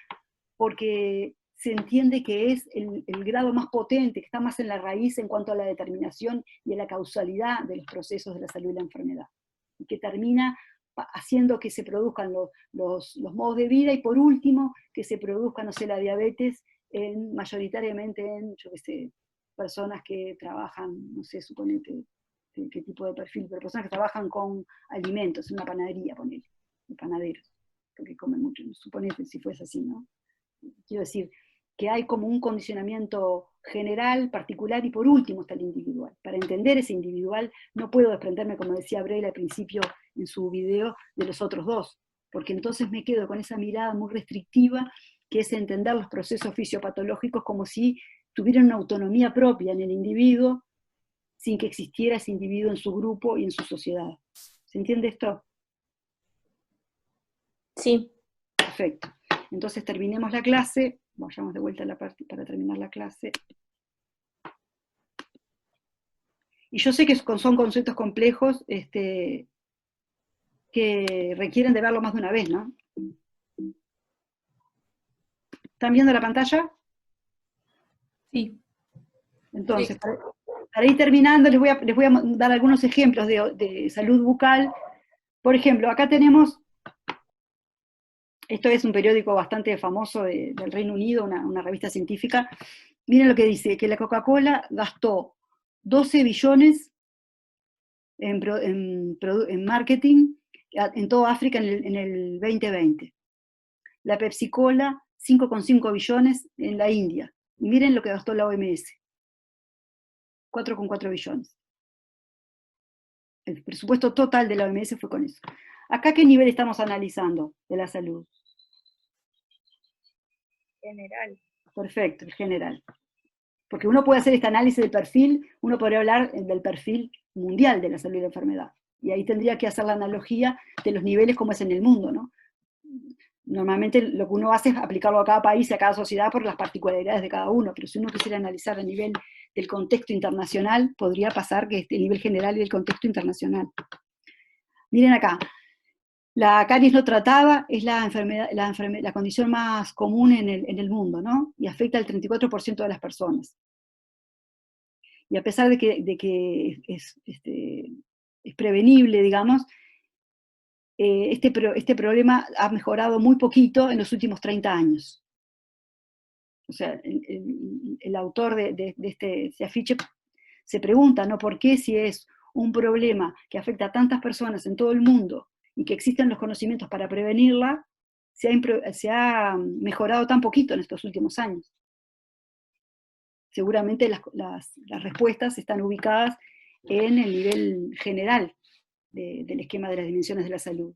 porque se entiende que es el grado más potente, que está más en la raíz en cuanto a la determinación y a la causalidad de los procesos de la salud y la enfermedad, y que termina haciendo que se produzcan los modos de vida, y por último, que se produzca, no sé, la diabetes, mayoritariamente en, yo qué sé, personas que trabajan, no sé, suponete qué tipo de perfil, pero personas que trabajan con alimentos, en una panadería, ponele, panaderos, porque comen mucho, suponete si fuese así, ¿no? Quiero decir, que hay como un condicionamiento general, particular, y por último está el individual. Para entender ese individual no puedo desprenderme, como decía Breil al principio en su video, de los otros dos, porque entonces me quedo con esa mirada muy restrictiva, que es entender los procesos fisiopatológicos como si tuvieran una autonomía propia en el individuo, sin que existiera ese individuo en su grupo y en su sociedad. ¿Se entiende esto? Sí. Perfecto. Entonces terminemos la clase, vayamos de vuelta a la parte para terminar la clase. Y yo sé que son conceptos complejos que requieren de verlo más de una vez, ¿no? ¿Están viendo la pantalla? Sí. Entonces, para ir terminando, les voy a dar algunos ejemplos de salud bucal. Por ejemplo, acá tenemos, esto es un periódico bastante famoso del Reino Unido, una revista científica. Miren lo que dice, que la Coca-Cola gastó 12 billones en marketing en toda África en el 2020. La Pepsi-Cola, 5,5 billones en la India. Y miren lo que gastó la OMS, 4,4 billones. El presupuesto total de la OMS fue con eso. ¿Acá qué nivel estamos analizando de la salud? General. Perfecto, el general. Porque uno puede hacer este análisis del perfil, uno podría hablar del perfil mundial de la salud y la enfermedad. Y ahí tendría que hacer la analogía de los niveles como es en el mundo, ¿no? Normalmente lo que uno hace es aplicarlo a cada país y a cada sociedad por las particularidades de cada uno, pero si uno quisiera analizar a nivel del contexto internacional, podría pasar que el nivel general y el contexto internacional. Miren acá, la caries no tratada es la condición más común en el mundo, ¿no? Y afecta al 34% de las personas. Y a pesar de que es prevenible, digamos, este problema ha mejorado muy poquito en los últimos 30 años. O sea, el autor de este afiche se pregunta, ¿no? ¿Por qué si es un problema que afecta a tantas personas en todo el mundo y que existen los conocimientos para prevenirla, se ha mejorado tan poquito en estos últimos años? Seguramente las respuestas están ubicadas en el nivel general del esquema de las dimensiones de la salud.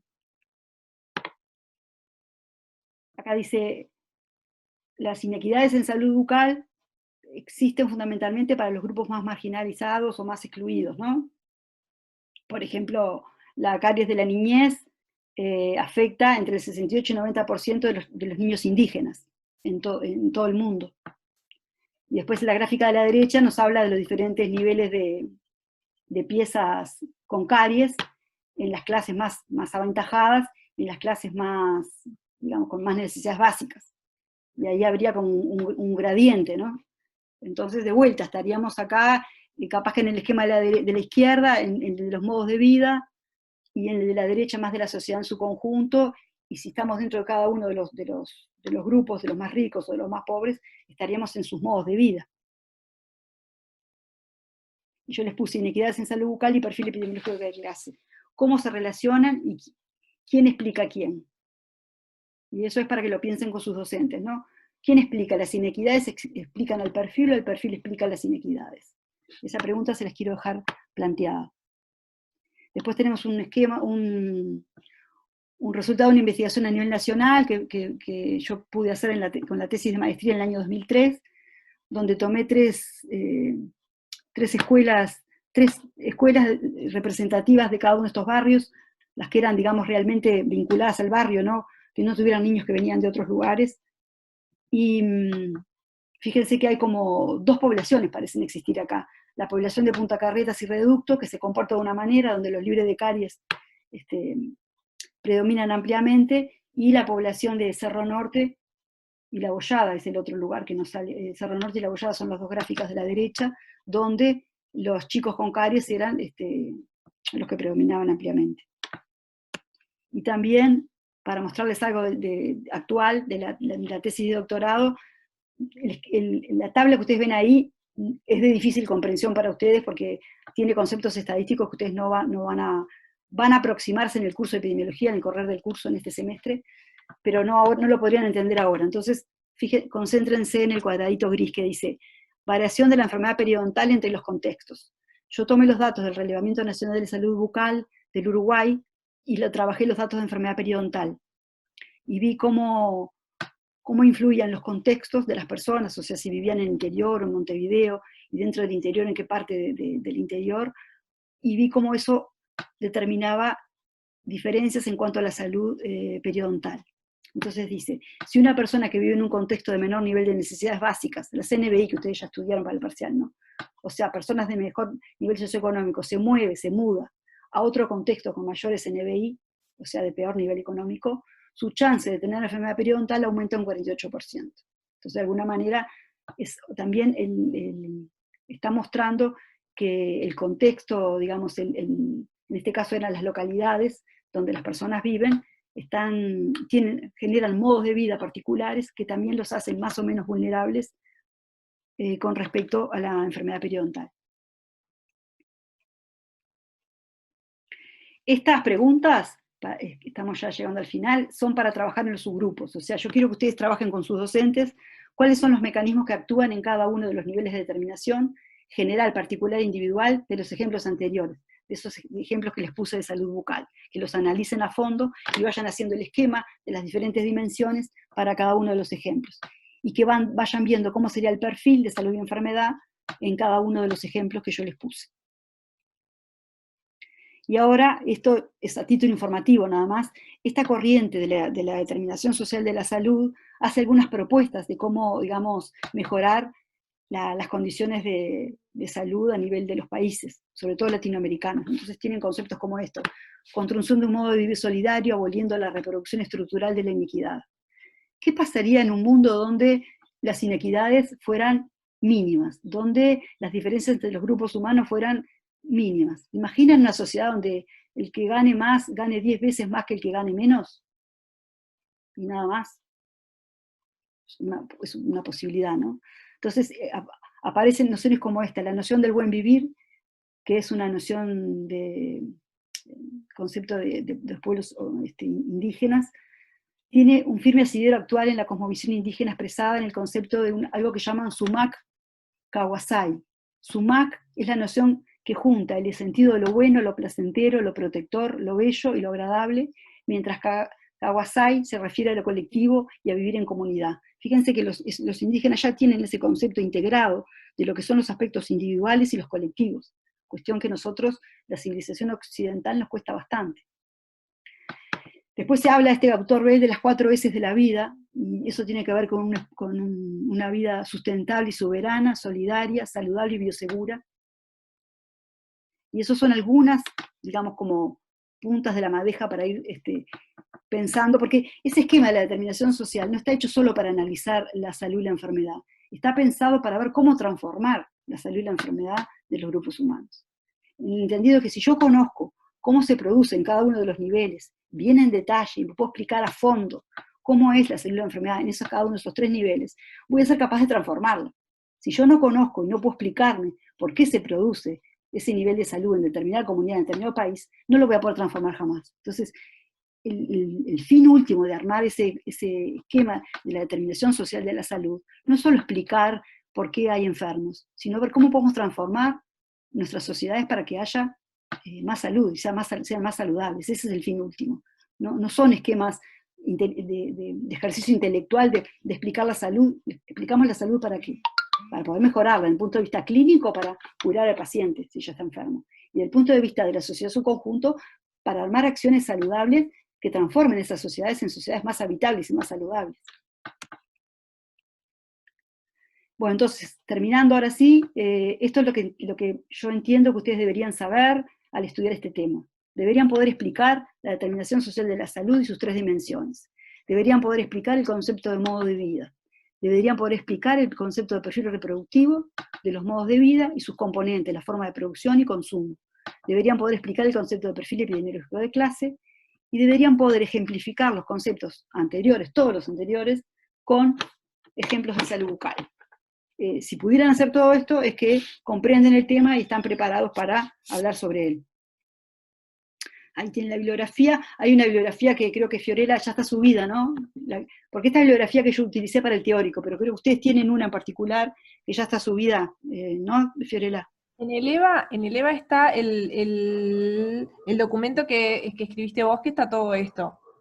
Acá dice, las inequidades en salud bucal existen fundamentalmente para los grupos más marginalizados o más excluidos, ¿no? Por ejemplo, la caries de la niñez afecta entre el 68 y 90% de los niños indígenas en todo el mundo. Y después la gráfica de la derecha nos habla de los diferentes niveles de piezas con caries en las clases más aventajadas y en las clases más, digamos, con más necesidades básicas. Y ahí habría como un gradiente, ¿no? Entonces, de vuelta, estaríamos acá, capaz que en el esquema de la izquierda, en el de los modos de vida, y en el de la derecha más de la sociedad en su conjunto, y si estamos dentro de cada uno de los grupos, de los más ricos o de los más pobres, estaríamos en sus modos de vida. Y yo les puse inequidades en salud bucal y perfil epidemiológico de clase. ¿Cómo se relacionan y quién explica a quién? Y eso es para que lo piensen con sus docentes, ¿no? ¿Quién explica las inequidades? ¿Explican al perfil o el perfil explica las inequidades? Esa pregunta se las quiero dejar planteada. Después tenemos un esquema, un resultado de una investigación a nivel nacional que yo pude hacer con la tesis de maestría en el año 2003, donde tomé tres escuelas representativas de cada uno de estos barrios, las que eran, digamos, realmente vinculadas al barrio, ¿no? Que no tuvieran niños que venían de otros lugares. Y fíjense que hay como dos poblaciones parecen existir acá. La población de Punta Carretas y Reducto, que se comporta de una manera, donde los libres de caries predominan ampliamente, y la población de Cerro Norte y La Bollada, es el otro lugar que nos sale. Cerro Norte y La Bollada son las dos gráficas de la derecha, donde los chicos con caries eran los que predominaban ampliamente. Y también, para mostrarles algo actual de la tesis de doctorado, la tabla que ustedes ven ahí es de difícil comprensión para ustedes porque tiene conceptos estadísticos que ustedes van a aproximarse en el curso de epidemiología, en el correr del curso en este semestre, pero no lo podrían entender ahora. Entonces, concéntrense en el cuadradito gris que dice variación de la enfermedad periodontal entre los contextos. Yo tomé los datos del Relevamiento Nacional de Salud Bucal del Uruguay y trabajé los datos de enfermedad periodontal. Y vi cómo influían los contextos de las personas, o sea, si vivían en el interior o en Montevideo, y dentro del interior, en qué parte del interior, y vi cómo eso determinaba diferencias en cuanto a la salud periodontal. Entonces dice, si una persona que vive en un contexto de menor nivel de necesidades básicas, las NBI que ustedes ya estudiaron para el parcial, ¿no? O sea, personas de mejor nivel socioeconómico, se mueve, se muda a otro contexto con mayores NBI, o sea, de peor nivel económico, su chance de tener enfermedad periodontal aumenta un 48%. Entonces, de alguna manera, también está mostrando que el contexto, digamos, en este caso eran las localidades donde las personas viven, generan modos de vida particulares que también los hacen más o menos vulnerables con respecto a la enfermedad periodontal. Estas preguntas, estamos ya llegando al final, son para trabajar en los subgrupos. O sea, yo quiero que ustedes trabajen con sus docentes cuáles son los mecanismos que actúan en cada uno de los niveles de determinación, general, particular e individual, de los ejemplos anteriores, de esos ejemplos que les puse de salud bucal, que los analicen a fondo y vayan haciendo el esquema de las diferentes dimensiones para cada uno de los ejemplos. Y que vayan viendo cómo sería el perfil de salud y enfermedad en cada uno de los ejemplos que yo les puse. Y ahora, esto es a título informativo nada más, esta corriente de la determinación social de la salud hace algunas propuestas de cómo, digamos, mejorar las condiciones de salud a nivel de los países, sobre todo latinoamericanos. Entonces tienen conceptos como esto: construcción de un modo de vivir solidario, aboliendo la reproducción estructural de la iniquidad. ¿Qué pasaría en un mundo donde las inequidades fueran mínimas, donde las diferencias entre los grupos humanos fueran mínimas? ¿Imaginan una sociedad donde el que gane más gane 10 veces más que el que gane menos? Y nada más. Es una posibilidad, ¿no? Entonces aparecen nociones como esta, la noción del buen vivir, que es una noción de concepto de los pueblos indígenas, tiene un firme asidero actual en la cosmovisión indígena expresada en el concepto de algo que llaman sumac kawasai. Sumac es la noción que junta el sentido de lo bueno, lo placentero, lo protector, lo bello y lo agradable, mientras kawasai se refiere a lo colectivo y a vivir en comunidad. Fíjense que los indígenas ya tienen ese concepto integrado de lo que son los aspectos individuales y los colectivos, cuestión que nosotros, la civilización occidental, nos cuesta bastante. Después se habla, este autor Bell, de las 4 veces de la vida, y eso tiene que ver con una vida sustentable y soberana, solidaria, saludable y biosegura. Y eso son algunas, digamos, como puntas de la madeja para ir pensando, porque ese esquema de la determinación social no está hecho solo para analizar la salud y la enfermedad, está pensado para ver cómo transformar la salud y la enfermedad de los grupos humanos. En el entendido que si yo conozco cómo se produce en cada uno de los niveles, bien en detalle, y me puedo explicar a fondo cómo es la salud y la enfermedad en cada uno de esos 3 niveles, voy a ser capaz de transformarla. Si yo no conozco y no puedo explicarme por qué se produce ese nivel de salud en determinada comunidad, en determinado país, no lo voy a poder transformar jamás. Entonces, el fin último de armar ese esquema de la determinación social de la salud no es solo explicar por qué hay enfermos, sino ver cómo podemos transformar nuestras sociedades para que haya más salud y sean más saludables. Ese es el fin último. No son esquemas de ejercicio intelectual de explicar la salud. Explicamos la salud para qué, para poder mejorarla desde el punto de vista clínico, para curar al paciente si ya está enfermo, y desde el punto de vista de la sociedad en su conjunto, para armar acciones saludables que transformen esas sociedades en sociedades más habitables y más saludables. Bueno, entonces, terminando ahora sí, esto es lo que yo entiendo que ustedes deberían saber al estudiar este tema. Deberían poder explicar la determinación social de la salud y sus 3 dimensiones. Deberían poder explicar el concepto de modo de vida. Deberían poder explicar el concepto de perfil reproductivo, de los modos de vida y sus componentes, la forma de producción y consumo. Deberían poder explicar el concepto de perfil epidemiológico de clase, y deberían poder ejemplificar los conceptos anteriores, todos los anteriores, con ejemplos de salud bucal. Si pudieran hacer todo esto, es que comprenden el tema y están preparados para hablar sobre él. Ahí tienen la bibliografía. Hay una bibliografía que creo que Fiorella ya está subida, ¿no? Porque esta es la bibliografía que yo utilicé para el teórico, pero creo que ustedes tienen una en particular que ya está subida, ¿no, Fiorella? En el EVA está el documento que escribiste vos, que está todo esto.